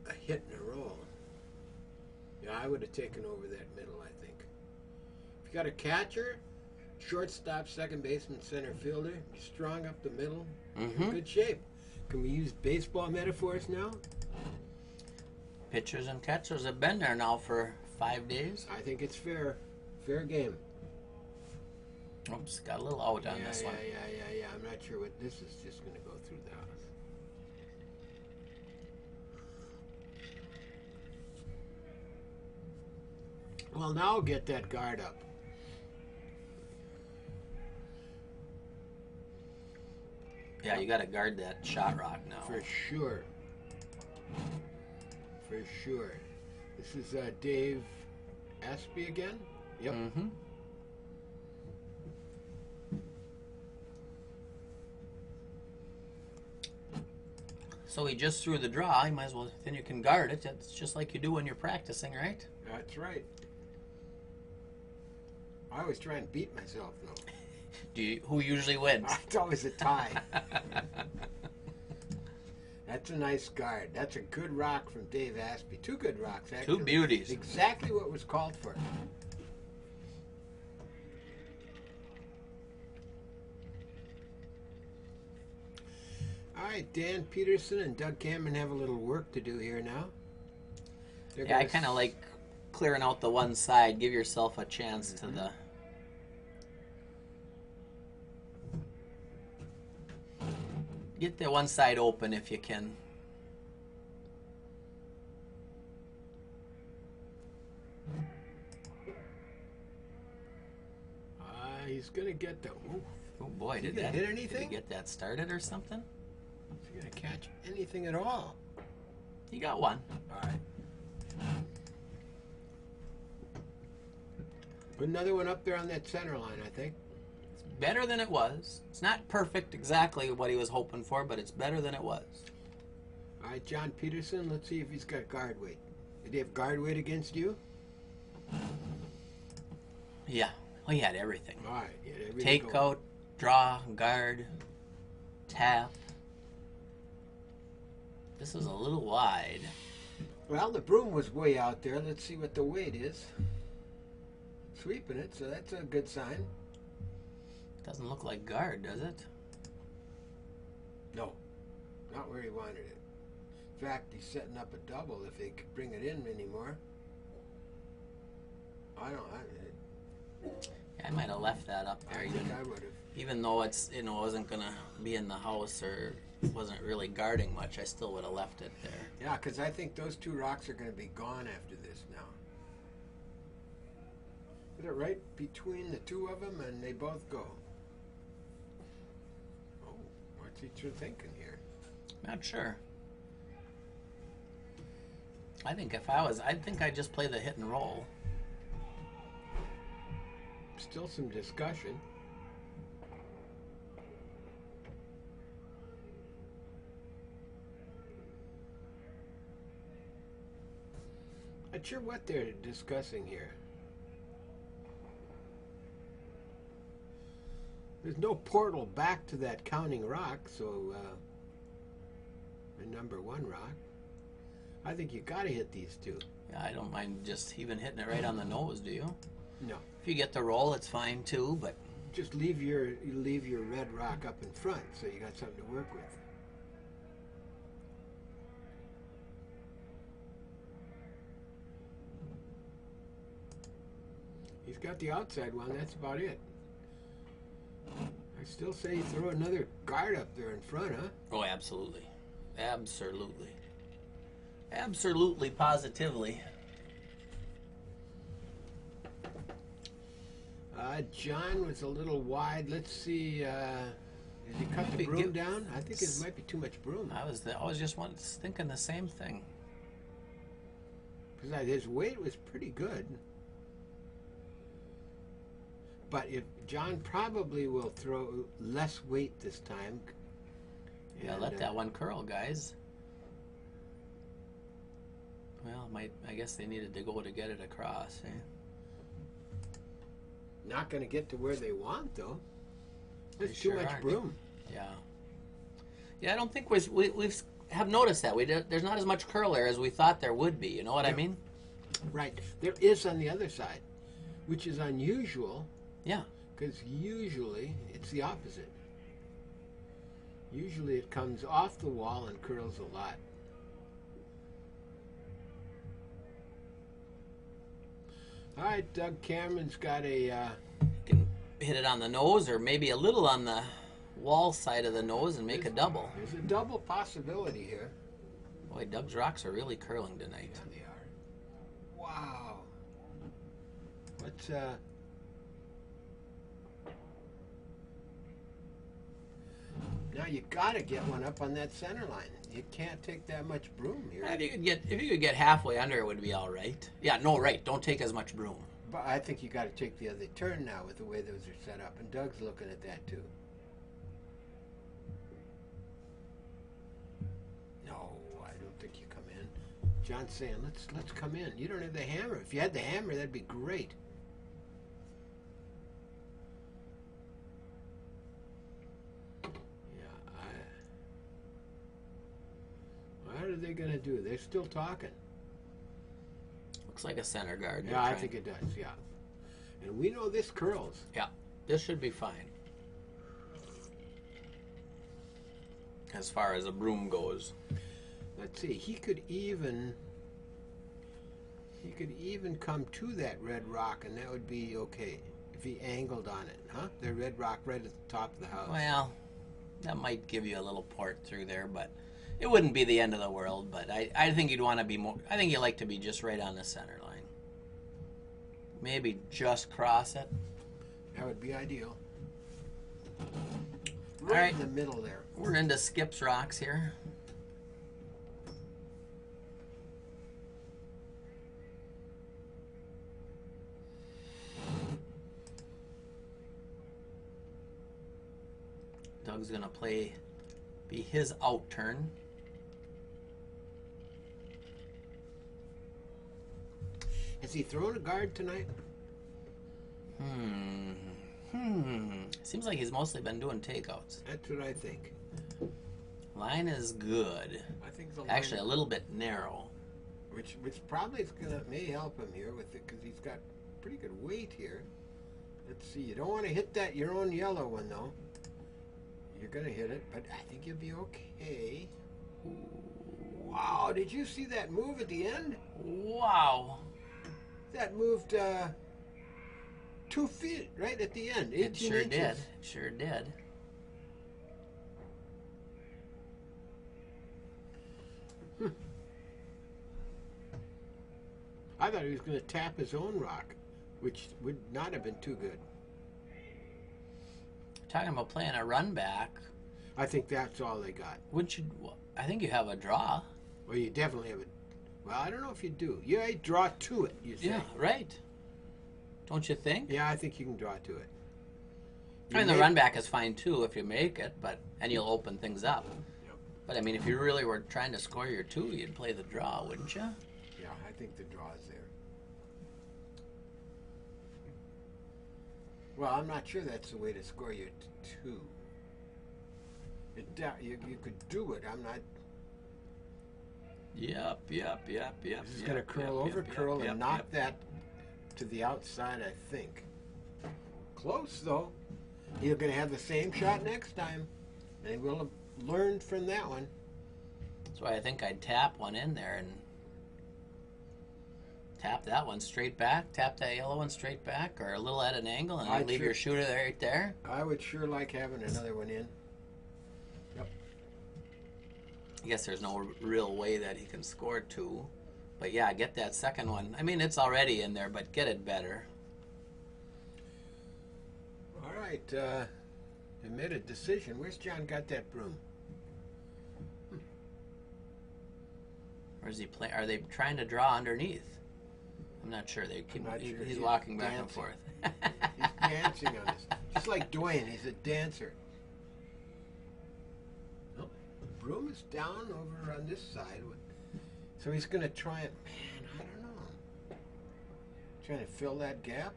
S1: a hit and a roll. Yeah, I would have taken over that middle, I think. If you got a catcher, shortstop, second baseman, center fielder, you're strong up the middle, you're in good shape. Can we use baseball metaphors now?
S2: Pitchers and catchers have been there now for 5 days.
S1: I think it's fair. Fair game.
S2: Oops, got a little out on this one.
S1: Yeah. I'm not sure what this is just going to go through the house. Well, now get that guard up.
S2: Yeah, you got to guard that shot rock now.
S1: For sure. For sure. This is Dave Aspie again? Yep.
S2: Mm-hmm. So he just threw the draw. You might as well, then you can guard it. It's just like you do when you're practicing, right?
S1: That's right. I always try and beat myself, though.
S2: Who usually wins?
S1: It's always a tie. That's a nice guard. That's a good rock from Dave Aspie. Two good rocks, actually.
S2: Two beauties.
S1: Exactly what was called for. All right, Dan Peterson and Doug Cameron have a little work to do here now. They're
S2: Yeah, I
S1: gonna
S2: kind of like clearing out the one side. Give yourself a chance to the... Get the one side open if you can.
S1: he's going to get the... Ooh,
S2: Oh boy,
S1: he
S2: did
S1: gonna
S2: that
S1: hit
S2: Did
S1: anything?
S2: he get that started or something?
S1: Is he going to catch anything at all?
S2: He got one.
S1: All right. Put another one up there on that center line, I think.
S2: It's better than it was. It's not perfect exactly what he was hoping for, but it's better than it was.
S1: All right, John Peterson, let's see if he's got guard weight. Did he have guard weight against you?
S2: Yeah, well, he had everything.
S1: All right. Yeah, everything
S2: Take
S1: going.
S2: out, draw, guard, tap. This is a little wide.
S1: Well, the broom was way out there. Let's see what the weight is. Sweeping it, so that's a good sign.
S2: Doesn't look like guard, does it?
S1: No, not where he wanted it. In fact, he's setting up a double if they could bring it in anymore.
S2: I might have left that up there,
S1: I think I would have.
S2: even though it's wasn't gonna be in the house or wasn't really guarding much. I still would have left it there.
S1: Yeah, because I think those two rocks are going to be gone after this now. Is it right between the two of them, and they both go? Oh, what's he thinking here?
S2: Not sure. I think I'd just play the hit and roll.
S1: Still some discussion. Not sure what they're discussing here. There's no portal back to that counting rock, so the number one rock. I think you got to hit these two.
S2: Yeah, I don't mind just even hitting it right on the nose. Do you?
S1: No,
S2: If you get the roll, it's fine too. But
S1: just leave your red rock up in front, so you got something to work with. He's got the outside one. That's about it. I still say you throw another guard up there in front, huh?
S2: oh, absolutely, absolutely, absolutely, positively.
S1: John was a little wide. Let's see. Did he cut the broom down? I think it might be too much broom.
S2: I was just thinking the same thing.
S1: Because his weight was pretty good. But if John probably will throw less weight this time.
S2: Yeah, let that one curl, guys. Well, I guess they needed to go to get it across. Eh?
S1: Not going to get to where they want, though. There's
S2: They
S1: too
S2: sure
S1: much
S2: aren't.
S1: broom.
S2: Yeah. Yeah, I don't think we've have noticed that. There's not as much curl there as we thought there would be. You know what I
S1: Yeah.
S2: mean?
S1: Right. There is on the other side, which is unusual.
S2: Yeah.
S1: Because usually it's the opposite. Usually it comes off the wall and curls a lot. All right, Doug Cameron's got a...
S2: Can hit it on the nose or maybe a little on the wall side of the nose and make a double.
S1: There's a double possibility here.
S2: Boy, Doug's rocks are really curling tonight.
S1: Yeah, they are. Wow. What's Now you gotta get one up on that center line. You can't take that much broom here.
S2: If you could get halfway under, it would be all right. Yeah, no, right. Don't take as much broom.
S1: But I think you got to take the other turn now with the way those are set up, and Doug's looking at that too. No, I don't think you come in. John's saying let's come in. You don't have the hammer. If you had the hammer, that'd be great. Yeah. What are they gonna do? They're still talking.
S2: Looks like a center guard.
S1: Yeah, I think it does. Yeah, and we know this curls.
S2: Yeah, this should be fine. As far as a broom goes.
S1: Let's see. He could even come to that red rock, and that would be okay if he angled on it, huh? The red rock right at the top of the house.
S2: Well, that might give you a little port through there, but it wouldn't be the end of the world. But I think you'd want to be more. I think you like to be just right on the center line. Maybe just cross it.
S1: That would be ideal.
S2: All right.
S1: In the middle there.
S2: We're into Skip's rocks here. Doug's gonna be his out turn.
S1: Has he thrown a guard tonight?
S2: Seems like he's mostly been doing takeouts.
S1: That's what I think.
S2: Line is good.
S1: I think the
S2: Actually, a little bit narrow.
S1: which probably is gonna may help him here with it because he's got pretty good weight here. Let's see. You don't want to hit that your own yellow one though. You're gonna hit it, but I think you'll be okay. Wow! Did you see that move at the end?
S2: Wow.
S1: That moved 2 feet right at the end. 18
S2: It sure
S1: inches.
S2: did. It sure did.
S1: I thought he was going to tap his own rock, which would not have been too good.
S2: Talking about playing a run back,
S1: I think that's all they got.
S2: wouldn't you? I think you have a draw.
S1: Well, you definitely have it. Well, I don't know if you do. Yeah, you draw to it, you say.
S2: Yeah, right. Don't you think?
S1: Yeah, I think you can draw to it.
S2: I mean, the run back is fine too if you make it, and you'll open things up.
S1: Yep.
S2: But I mean, if you really were trying to score your 2, you'd play the draw, wouldn't you?
S1: Yeah, I think the draw is there. Well, I'm not sure that's the way to score your 2. You could do it. I'm not.
S2: Yep.
S1: This is going to curl and knock that to the outside, I think. Close, though. You're going to have the same shot next time. And we'll have learned from that one.
S2: That's why I think I'd tap one in there and tap that one straight back, tap that yellow one straight back, or a little at an angle, and then leave your shooter there, right there.
S1: I would sure like having another one in. Yep.
S2: I guess there's no real way that he can score 2. But yeah, get that second one. I mean, it's already in there, but get it better.
S1: All right. You made a decision. Where's John got that broom?
S2: Or is he playing? Are they trying to draw underneath? I'm not sure. They keep.
S1: I'm not sure.
S2: He's walking back and
S1: dancing.
S2: forth.
S1: He's dancing on this. Just like Dwayne, he's a dancer. Oh, the broom is down over on this side. So he's going to try it. Man, I don't know. Trying to fill that gap.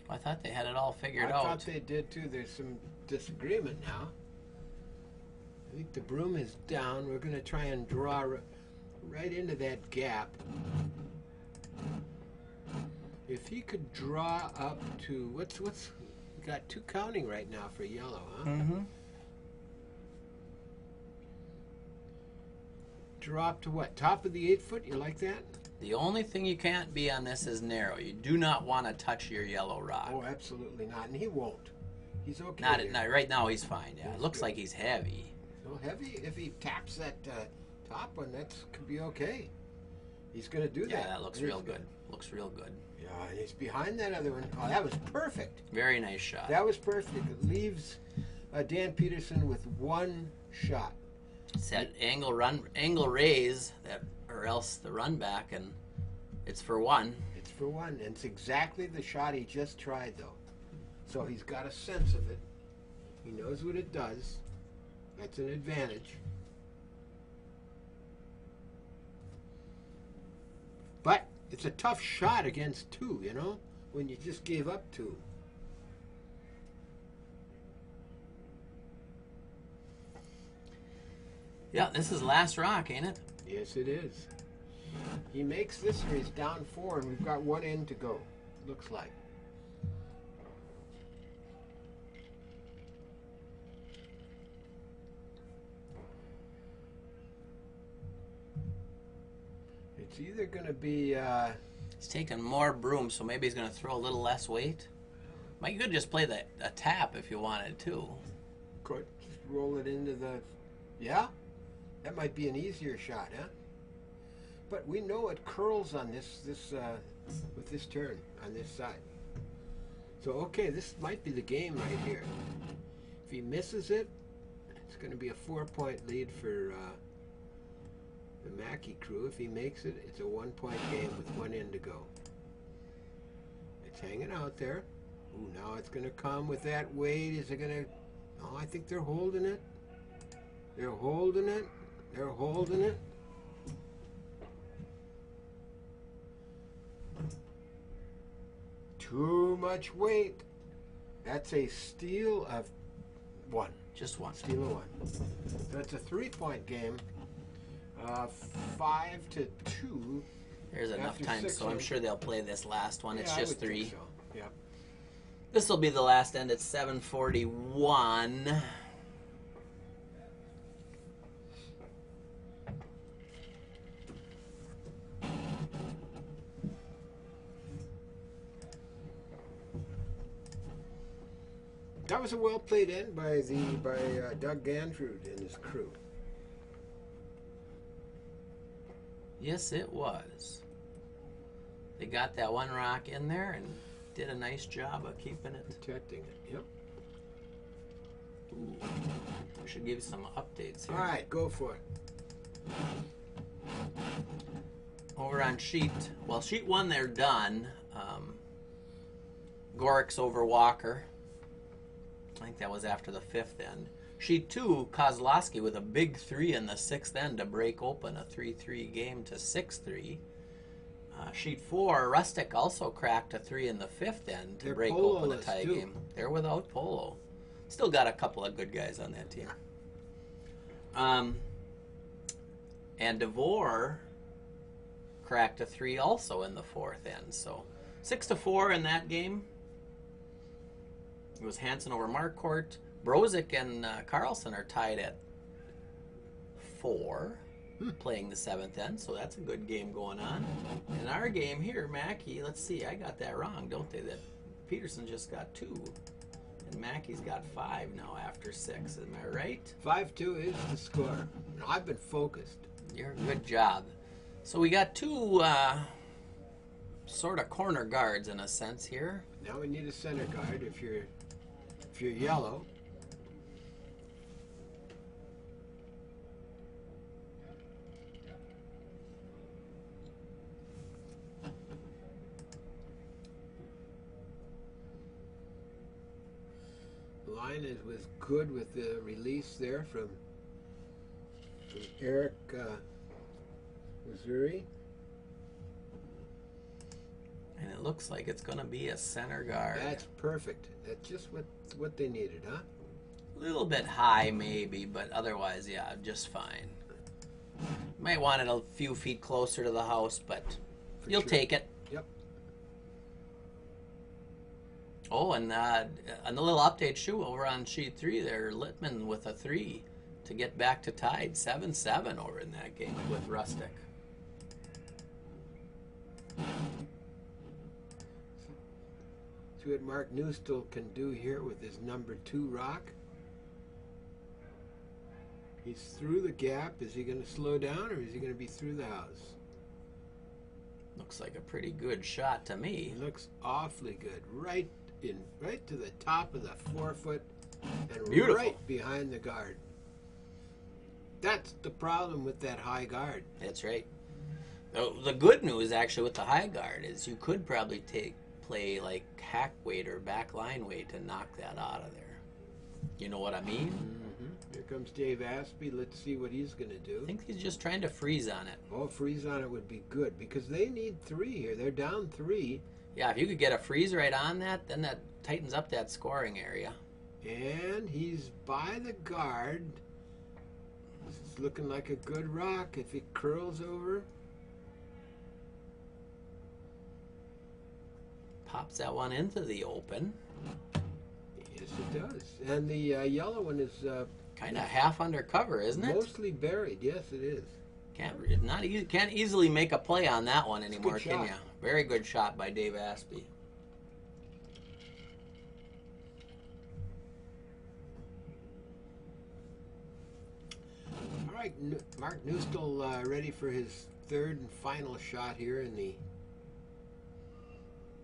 S2: I thought they had it all figured
S1: I
S2: out.
S1: thought they did too. There's some disagreement now. I think the broom is down. We're going to try and draw right into that gap. If he could draw up to what's we got 2 counting right now for yellow, huh?
S2: Mm-hmm.
S1: Draw up to what? Top of the 8 foot? You like that?
S2: The only thing you can't be on this is narrow. You do not want to touch your yellow rock.
S1: Oh, absolutely not. And he won't. He's okay.
S2: Not right now. He's fine. Yeah, it looks like he's heavy.
S1: So heavy. If he taps that top one, that could be okay. He's going to do that.
S2: Yeah, that looks real good. Looks real good.
S1: Yeah, and he's behind that other one. Oh, that was perfect.
S2: Very nice shot.
S1: That was perfect. It leaves Dan Peterson with 1 shot.
S2: It's that angle raise that, or else the run back, and it's for 1.
S1: It's for 1, and it's exactly the shot he just tried, though. So he's got a sense of it. He knows what it does. That's an advantage. But it's a tough shot against 2, you know, when you just gave up 2.
S2: Yeah, this is last rock, ain't it?
S1: Yes, it is. He makes this, or he's down 4, and we've got 1 in to go, looks like. It's either going to be...
S2: He's taking more broom, so maybe he's going to throw a little less weight. Mike, you could just play a tap if you wanted to.
S1: Could just roll it into the... Yeah? That might be an easier shot, huh? But we know it curls on this with this turn on this side. So okay, this might be the game right here. If he misses it, it's going to be a 4-point lead for the Maki crew. If he makes it, it's a 1-point game with 1 in to go. It's hanging out there. Ooh, now it's going to come with that weight. Is it going to... Oh, I think they're holding it. They're holding it. They're holding it. Too much weight. That's a steal of 1.
S2: Just 1.
S1: Steal of 1. So it's a 3-point game. 5-2.
S2: There's enough
S1: After
S2: time,
S1: 6
S2: so I'm
S1: innings.
S2: sure they'll play this last one. It's
S1: Yeah, I
S2: just
S1: would think
S2: 3.
S1: so. Yep.
S2: This will be the last end at 7:41.
S1: That was a well played end by Doug Gandrud and his crew.
S2: Yes, it was. They got that one rock in there and did a nice job of keeping it.
S1: Protecting it. Yep.
S2: Ooh, we should give you some updates here.
S1: All right, go for it.
S2: Over on sheet 1, they're done. Gorik's over Walker. I think that was after the 5th end. Sheet 2, Kozlowski with a big 3 in the 6th end to break open a 3-3 game to 6-3. Sheet 4, Rustic also cracked a 3 in the 5th end to
S1: They're
S2: break open a
S1: pololess,
S2: tie
S1: too.
S2: game. They're without Polo. Still got a couple of good guys on that team. And DeVore cracked a 3 also in the 4th end. So 6-4 in that game. It was Hansen over Marquardt. Brozik and Carlson are tied at 4, playing the 7th end, so that's a good game going on. In our game here, Maki, let's see, I got that wrong, don't they? That Peterson just got 2, and Mackey's got 5 now after 6. Am I right?
S1: 5-2 is the score. No, I've been focused.
S2: You're good job. So we got 2 sort of corner guards in a sense here.
S1: Now we need a center guard if you're yellow. Line was good with the release there from Eric Missouri.
S2: And it looks like it's going to be a center guard.
S1: That's perfect. That's just what they needed, huh?
S2: A little bit high maybe, but otherwise, yeah, just fine. Might want it a few feet closer to the house, but
S1: For
S2: you'll
S1: sure.
S2: take it.
S1: Yep.
S2: Oh, and a little update shoe over on sheet 3 there. Littman with a 3 to get back to tied. 7-7 over in that game with Rustic.
S1: See what Mark Newstill can do here with his number 2 rock. He's through the gap. Is he going to slow down, or is he going to be through the house?
S2: Looks like a pretty good shot to me.
S1: He looks awfully good. Right to the top of the 4-foot and
S2: Beautiful.
S1: right behind the guard. That's the problem with that high guard.
S2: That's right. The good news actually with the high guard is you could probably play like hack weight or back line weight and knock that out of there. You know what I mean?
S1: Mm-hmm. Here comes Dave Aspie. Let's see what he's going to do.
S2: I think he's just trying to freeze on it.
S1: Oh, freeze on it would be good because they need 3 here. They're down 3.
S2: Yeah, if you could get a freeze right on that, then that tightens up that scoring area.
S1: And he's by the guard. This is looking like a good rock if he curls over.
S2: Pops that one into the open.
S1: Yes, it does. And the yellow one is
S2: Kind of half undercover, isn't it?
S1: mostly buried. Yes, it is.
S2: Can't easily make a play on that one
S1: It's a
S2: anymore,
S1: good
S2: can
S1: shot.
S2: you? Very good shot by Dave Aspie.
S1: All right, Mark Newstill ready for his third and final shot here in the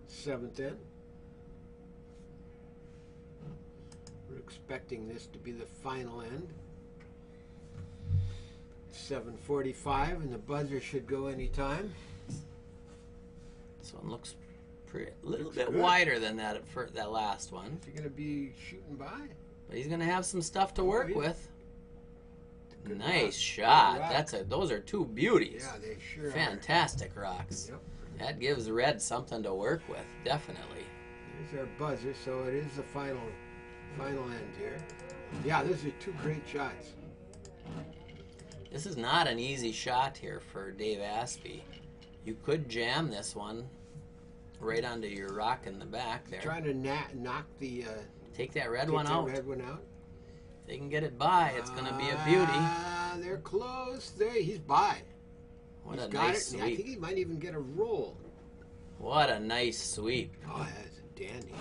S1: 7th end. We're expecting this to be the final end. 7:45, and the buzzer should go anytime.
S2: This one looks a little
S1: Looks
S2: bit
S1: good.
S2: wider than that that last one.
S1: Is he going to be shooting by?
S2: But he's going to have some stuff to
S1: Oh,
S2: work
S1: yeah.
S2: with.
S1: Good
S2: Nice
S1: rock.
S2: shot.
S1: Good rock.
S2: Those are two beauties.
S1: Yeah, they sure
S2: Fantastic rocks.
S1: Yep.
S2: That gives Red something to work with, definitely.
S1: There's our buzzer, so it is the final end here. Yeah, those are two great shots.
S2: This is not an easy shot here for Dave Aspie. You could jam this one right onto your rock in the back there.
S1: Trying to knock the
S2: Take that red
S1: take
S2: one
S1: that
S2: out.
S1: red one out.
S2: If they can get it by, it's going to be a beauty.
S1: They're close. There, he's by.
S2: What
S1: He's
S2: a
S1: got
S2: nice
S1: it. and I think
S2: sweep.
S1: he might even get a roll.
S2: What a nice sweep.
S1: Oh, that's a dandy.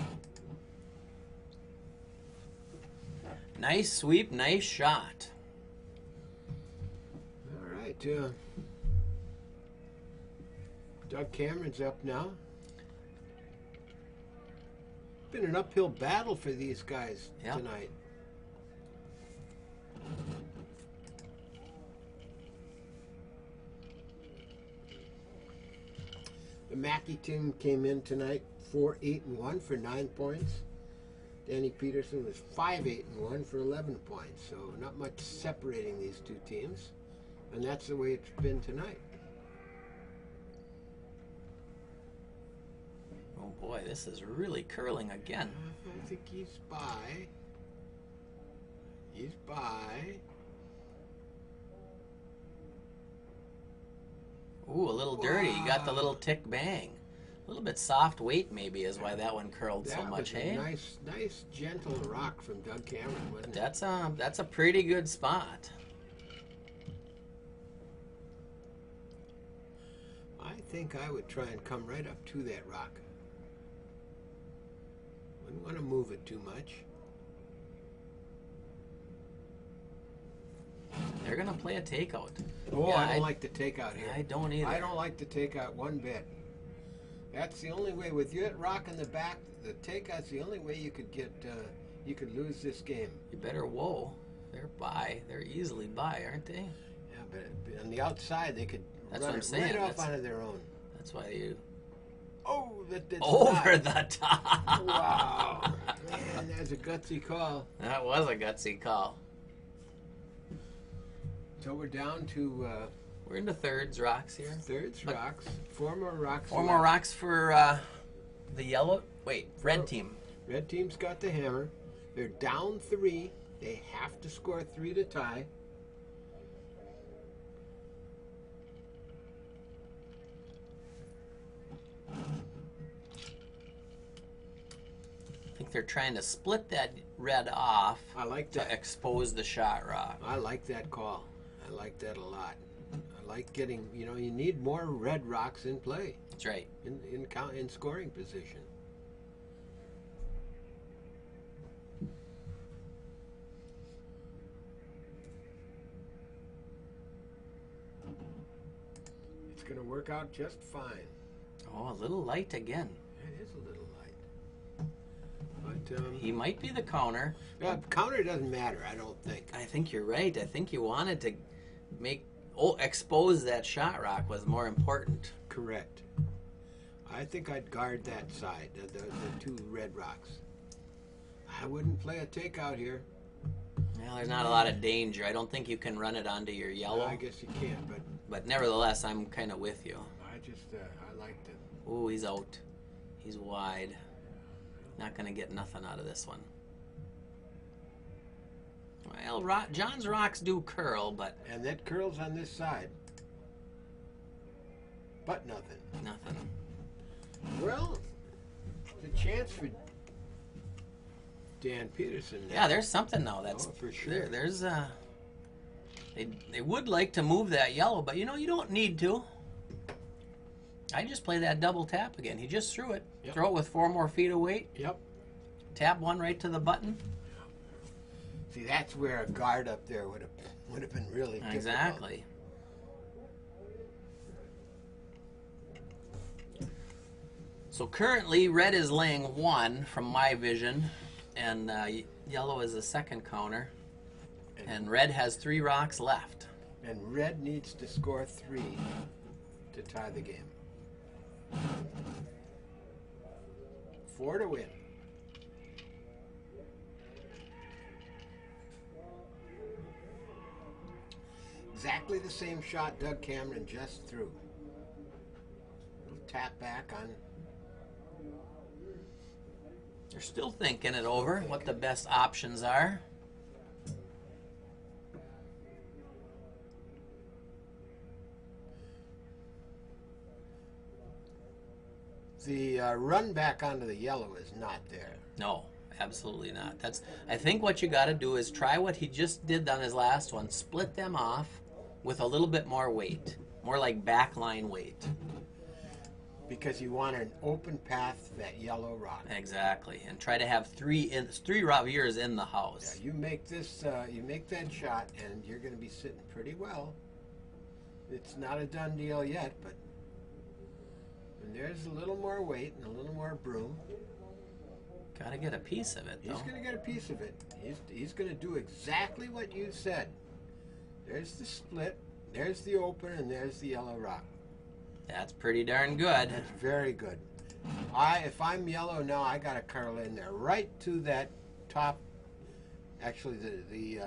S2: Nice sweep, nice shot.
S1: All right, Doug Cameron's up now. Been an uphill battle for these guys
S2: Yep.
S1: tonight. The Maki team came in tonight 4-8-1 for 9 points. Danny Peterson was 5-8-1 for 11 points. So not much separating these two teams, and that's the way it's been tonight.
S2: Oh boy, this is really curling again.
S1: I think he's by. He's by.
S2: Ooh, a little dirty. You got the little tick bang. A little bit soft weight maybe is why that one curled so
S1: That
S2: much,
S1: was
S2: hey?
S1: a nice, gentle rock from Doug Cameron, wasn't it?
S2: That's a pretty good spot.
S1: I think I would try and come right up to that rock. Wouldn't want to move it too much.
S2: They're gonna play a takeout.
S1: Oh,
S2: Yeah,
S1: I don't like the takeout here.
S2: I don't either.
S1: I don't like the takeout one bit. That's the only way. With you at rock in the back, the takeout's the only way you could get. You could lose this game.
S2: You better whoa. They're by. They're easily by, aren't they?
S1: Yeah, but on the outside they could
S2: That's
S1: run
S2: what I'm
S1: it
S2: saying.
S1: right off
S2: That's-
S1: onto their own.
S2: That's why you
S1: Oh, that's
S2: over
S1: not.
S2: the top.
S1: Wow, man, that's a gutsy call.
S2: That was a gutsy call.
S1: So we're down to
S2: We're into thirds rocks here.
S1: thirds
S2: But-
S1: rocks. 4 more rocks.
S2: Four more
S1: left.
S2: rocks for the yellow. Wait, red
S1: Four.
S2: team.
S1: Red team's got the hammer. They're down 3. They have to score 3 to tie.
S2: I think they're trying to split that red off
S1: I like
S2: to
S1: that.
S2: expose the shot rock.
S1: I like that call. I like that a lot. I like getting. You need more red rocks in play
S2: That's right.
S1: in scoring position. It's going to work out just fine.
S2: Oh, a little light again.
S1: It is a little light. But
S2: He might be the counter.
S1: counter doesn't matter, I don't think.
S2: I think you're right. I think you wanted to expose that shot rock was more important.
S1: Correct. I think I'd guard that side, the 2 red rocks. I wouldn't play a takeout here.
S2: Well, there's not a lot of danger. I don't think you can run it onto your yellow.
S1: I guess you can't,
S2: But nevertheless, I'm kind of with you.
S1: I just, I liked it.
S2: Ooh, he's out. He's wide. Not going to get nothing out of this one. Well, John's rocks do curl, but
S1: And that curls on this side. But nothing.
S2: nothing.
S1: Well, the chance for Dan Peterson now.
S2: Yeah, there's something though. That's
S1: for sure.
S2: There's they would like to move that yellow, but you don't need to. I just play that double tap again. He just threw it.
S1: Yep.
S2: Throw it with 4 more feet of weight.
S1: Yep.
S2: Tap one right to the button.
S1: See, that's where a guard up there would have been really difficult.
S2: Exactly. So currently, red is laying 1 from my vision, and yellow is the second counter. And red has 3 rocks left.
S1: And red needs to score 3 to tie the game. 4 to win. Exactly the same shot Doug Cameron just threw. Little tap back on.
S2: They're still thinking it over, what the best options are.
S1: The run back onto the yellow is not there.
S2: No, absolutely not. I think what you got to do is try what he just did on his last one. Split them off with a little bit more weight, more like backline weight.
S1: Because you want an open path to that yellow rock.
S2: Exactly, and try to have 3 reviers in the house.
S1: Yeah, you make this, you make that shot, and you're going to be sitting pretty well. It's not a done deal yet, but and there's a little more weight and a little more broom.
S2: Got to get a piece of it, though.
S1: He's going to get a piece of it. He's going to do exactly what you said. There's the split, there's the open, and there's the yellow rock.
S2: That's pretty darn good.
S1: That's very good. If I'm yellow now, I got to curl in there right to that top. Actually, the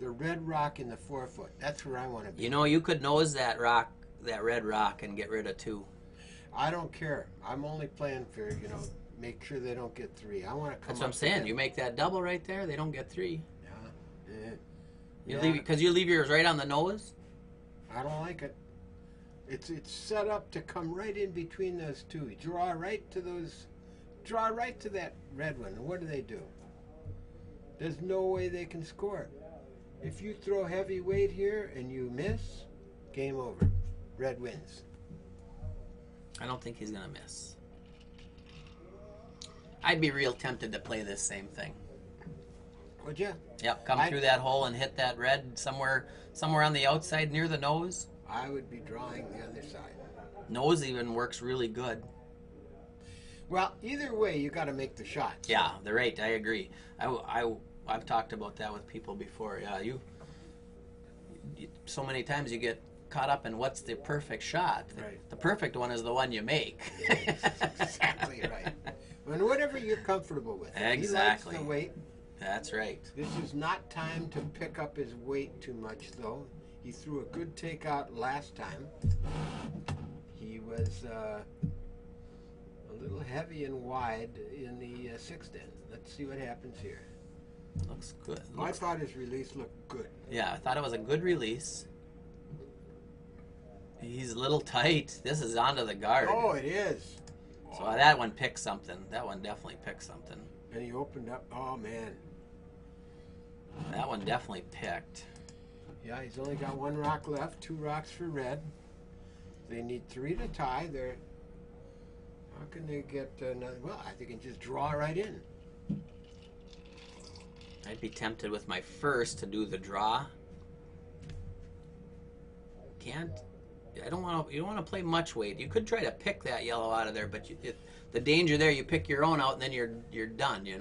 S1: red rock in the 4-foot. That's where I want to be.
S2: You know, you could nose that rock, that red rock, and get rid of 2.
S1: I don't care. I'm only playing for, make sure they don't get 3. I want to come.
S2: That's what I'm saying. You make that double right there, they don't get 3.
S1: Yeah.
S2: Because you leave yours right on the nose.
S1: I don't like it. It's set up to come right in between those 2. You draw right to that red one. And what do? There's no way they can score it. If you throw heavy weight here and you miss, game over. Red wins.
S2: I don't think he's going to miss. I'd be real tempted to play this same thing.
S1: Would you?
S2: Yep, come through that hole and hit that red somewhere on the outside near the nose.
S1: I would be drawing the other side.
S2: Nose even works really good.
S1: Well, either way, you got to make the shot. So.
S2: Yeah, the right. I agree. I've talked about that with people before. Yeah, you so many times you get caught up in what's the perfect shot.
S1: Right.
S2: The perfect one is the one you make.
S1: Exactly right. And whatever you're comfortable with.
S2: Exactly.
S1: He likes the weight.
S2: That's right.
S1: This is not time to pick up his weight too much, though. He threw a good takeout last time. He was a little heavy and wide in the 6th end. Let's see what happens here.
S2: Looks good.
S1: I thought his release looked good.
S2: Yeah, I thought it was a good release. He's a little tight. This is onto the guard.
S1: Oh, it is.
S2: So that one picked something. That one definitely picked something.
S1: And he opened up. Oh, man.
S2: That one definitely picked.
S1: Yeah, he's only got 1 rock left. 2 rocks for red. They need 3 to tie. How can they get another? Well, I think they can just draw right in.
S2: I'd be tempted with my first to do the draw. Can't. You don't want to play much weight. You could try to pick that yellow out of there, but the danger there, you pick your own out and then you're done.
S1: Yeah,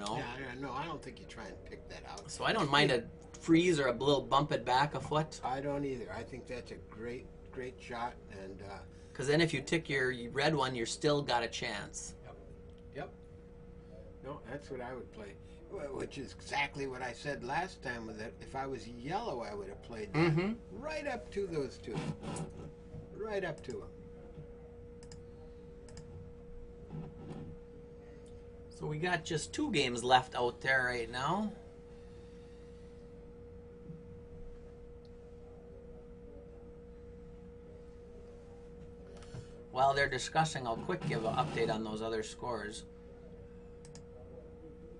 S1: no, I don't think you try and pick that out.
S2: So I don't mind a freeze or a little bump it back a foot.
S1: I don't either. I think that's a great shot, and
S2: because then if you tick your red one, you're still got a chance.
S1: Yep. No, that's what I would play. Which is exactly what I said last time. That if I was yellow, I would have played that right up to those 2. Right up to them.
S2: So we got just 2 games left out there right now. While they're discussing, I'll quick give an update on those other scores.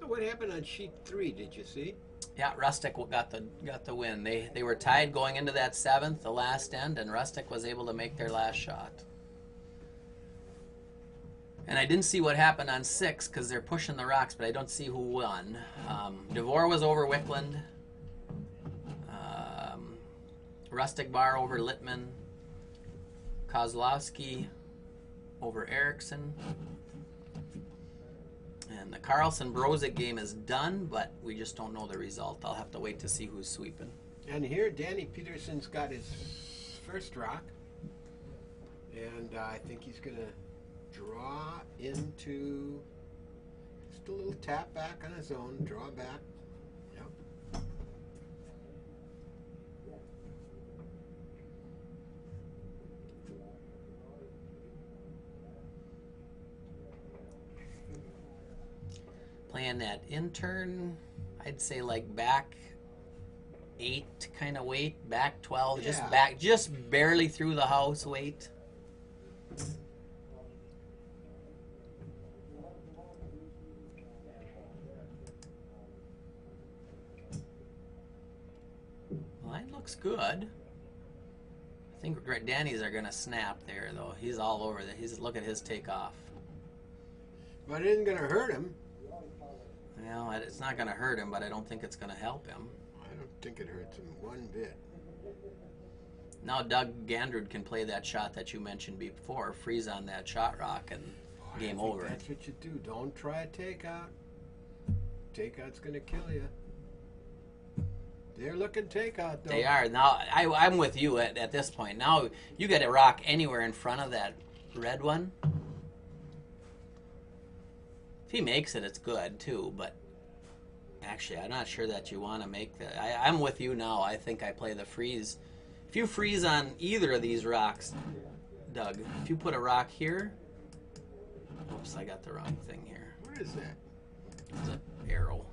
S1: What happened on sheet 3? Did you see?
S2: Yeah, Rustic got the win. They were tied going into that 7th, the last end, and Rustic was able to make their last shot. And I didn't see what happened on 6 because they're pushing the rocks, but I don't see who won. DeVore was over Wickland. Rustic Bar over Littman. Kozlowski over Erickson. And the Carlson Brozic game is done, but we just don't know the result. I'll have to wait to see who's sweeping.
S1: And here, Danny Peterson's got his first rock. And I think he's going to draw into just a little tap back on his own, draw back. Yep.
S2: Playing that intern, I'd say like back 8 kind of weight, back 12,
S1: Yeah.
S2: just barely through the house weight. Line looks good. I think Danny's are gonna snap there though. He's all over that. Look at his takeoff.
S1: But it isn't going to hurt him.
S2: Well, it's not gonna hurt him, but I don't think it's gonna help him.
S1: I don't think it hurts him one bit.
S2: Now Doug Gandrud can play that shot that you mentioned before, freeze on that shot rock, and game
S1: I think
S2: over.
S1: That's what you do. Don't try a takeout. Takeout's going to kill you. They're looking takeout, though.
S2: They are. Now, I'm with you at this point. Now, you get a rock anywhere in front of that red one. If he makes it, it's good, too. But actually, I'm not sure that you want to make that. I'm with you now. I think I play the freeze. If you freeze on either of these rocks, Doug, if you put a rock here. Oops, I got the wrong thing here.
S1: What is that?
S2: It's an arrow.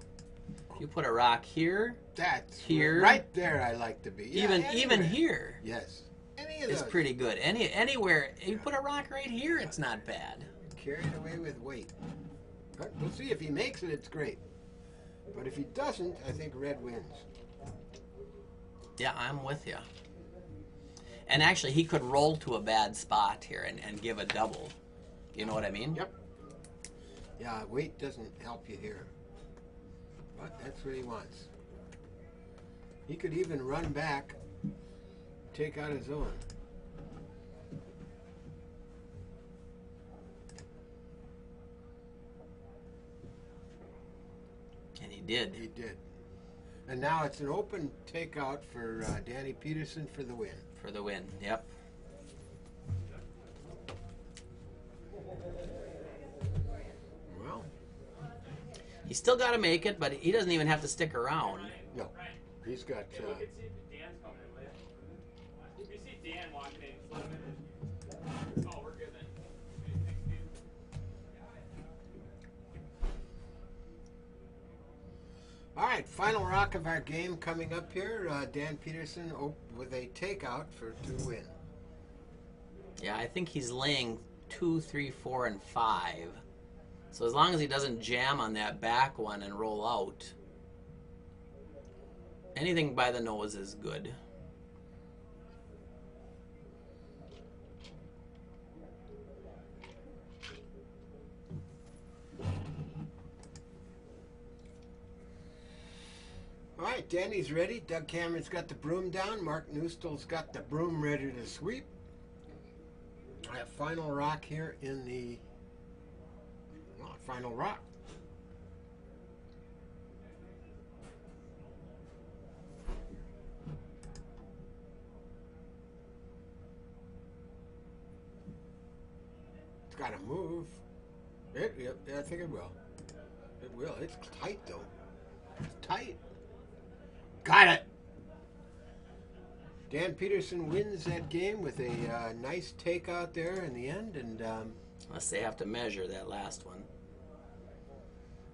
S2: If you put a rock here,
S1: That's
S2: here,
S1: right there. I like to be. Yeah,
S2: even here.
S1: Yes. Any of
S2: It's
S1: those.
S2: pretty good. Anywhere you put a rock right here, it's not bad.
S1: Carried away with weight. But we'll see if he makes it. It's great. But if he doesn't, I think red wins.
S2: Yeah, I'm with you. And actually, he could roll to a bad spot here and give a double. You know what I mean?
S1: Yep. Yeah, weight doesn't help you here. But that's what he wants. He could even run back, take out his own.
S2: And he did.
S1: He did. And now it's an open takeout for Danny Peterson for the win.
S2: For the win, yep.
S1: Well,
S2: He's still got to make it, but he doesn't even have to stick around.
S1: no. He's got...
S3: Hey, look and see if Dan's coming in, will ya? If you see Dan walking in, just let him in. Oh, we're good then. Okay, thanks, dude.
S1: All right, final rock of our game coming up here. Dan Peterson with a takeout to win.
S2: Yeah, I think he's laying 2, 3, 4, and 5. So as long as he doesn't jam on that back one and roll out, anything by the nose is good.
S1: All right, Danny's ready. Doug Cameron's got the broom down. Mark Neustel's got the broom ready to sweep. That final rock here in the final rock. It's got to move. Yep, I think it will. It will. It's tight though. It's tight. Got it. Dan Peterson wins that game with a nice takeout there in the end, and
S2: Unless they have to measure that last one.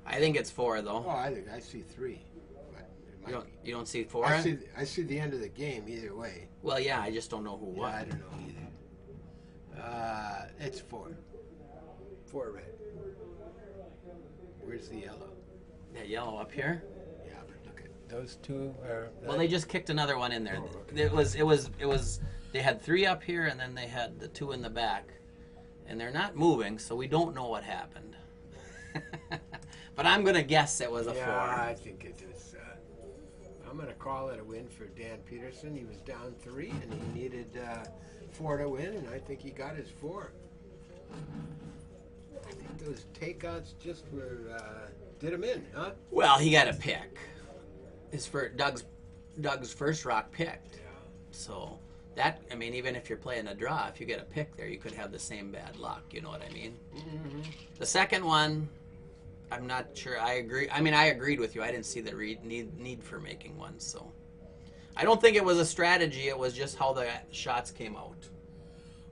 S2: I think it's 4 though.
S1: oh, I see 3. But it might be.
S2: You don't see 4?
S1: I see the end of the game either way.
S2: Well, yeah, I just don't know who won.
S1: Yeah, I don't know either. It's 4. 4 red. Where's the yellow?
S2: That yellow up here.
S1: Yeah, but look at those two.
S2: Well, they just kicked another one in there.
S1: Oh, okay.
S2: It was. They had 3 up here, and then they had the 2 in the back, and they're not moving, so we don't know what happened. But I'm gonna guess it was a 4.
S1: I think it is. I'm going to call it a win for Dan Peterson. He was down 3, and he needed 4 to win, and I think he got his 4. I think those takeouts just were did him in, huh?
S2: Well, he got a pick. Doug's first rock picked. So that, I mean, even if you're playing a draw, if you get a pick there, you could have the same bad luck. You know what I mean?
S1: Mm-hmm.
S2: The second one, I'm not sure. I agree. I mean, I agreed with you. I didn't see the need for making one. So I don't think it was a strategy. It was just how the shots came out.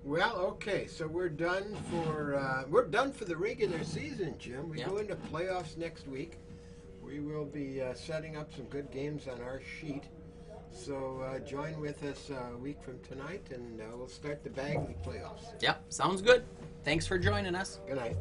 S1: Well, okay, so we're done for the regular season, Jim. We go into playoffs next week. We will be setting up some good games on our sheet. So join with us a week from tonight, and we'll start the Bagley playoffs.
S2: Yep, sounds good. Thanks for joining us.
S1: Good night.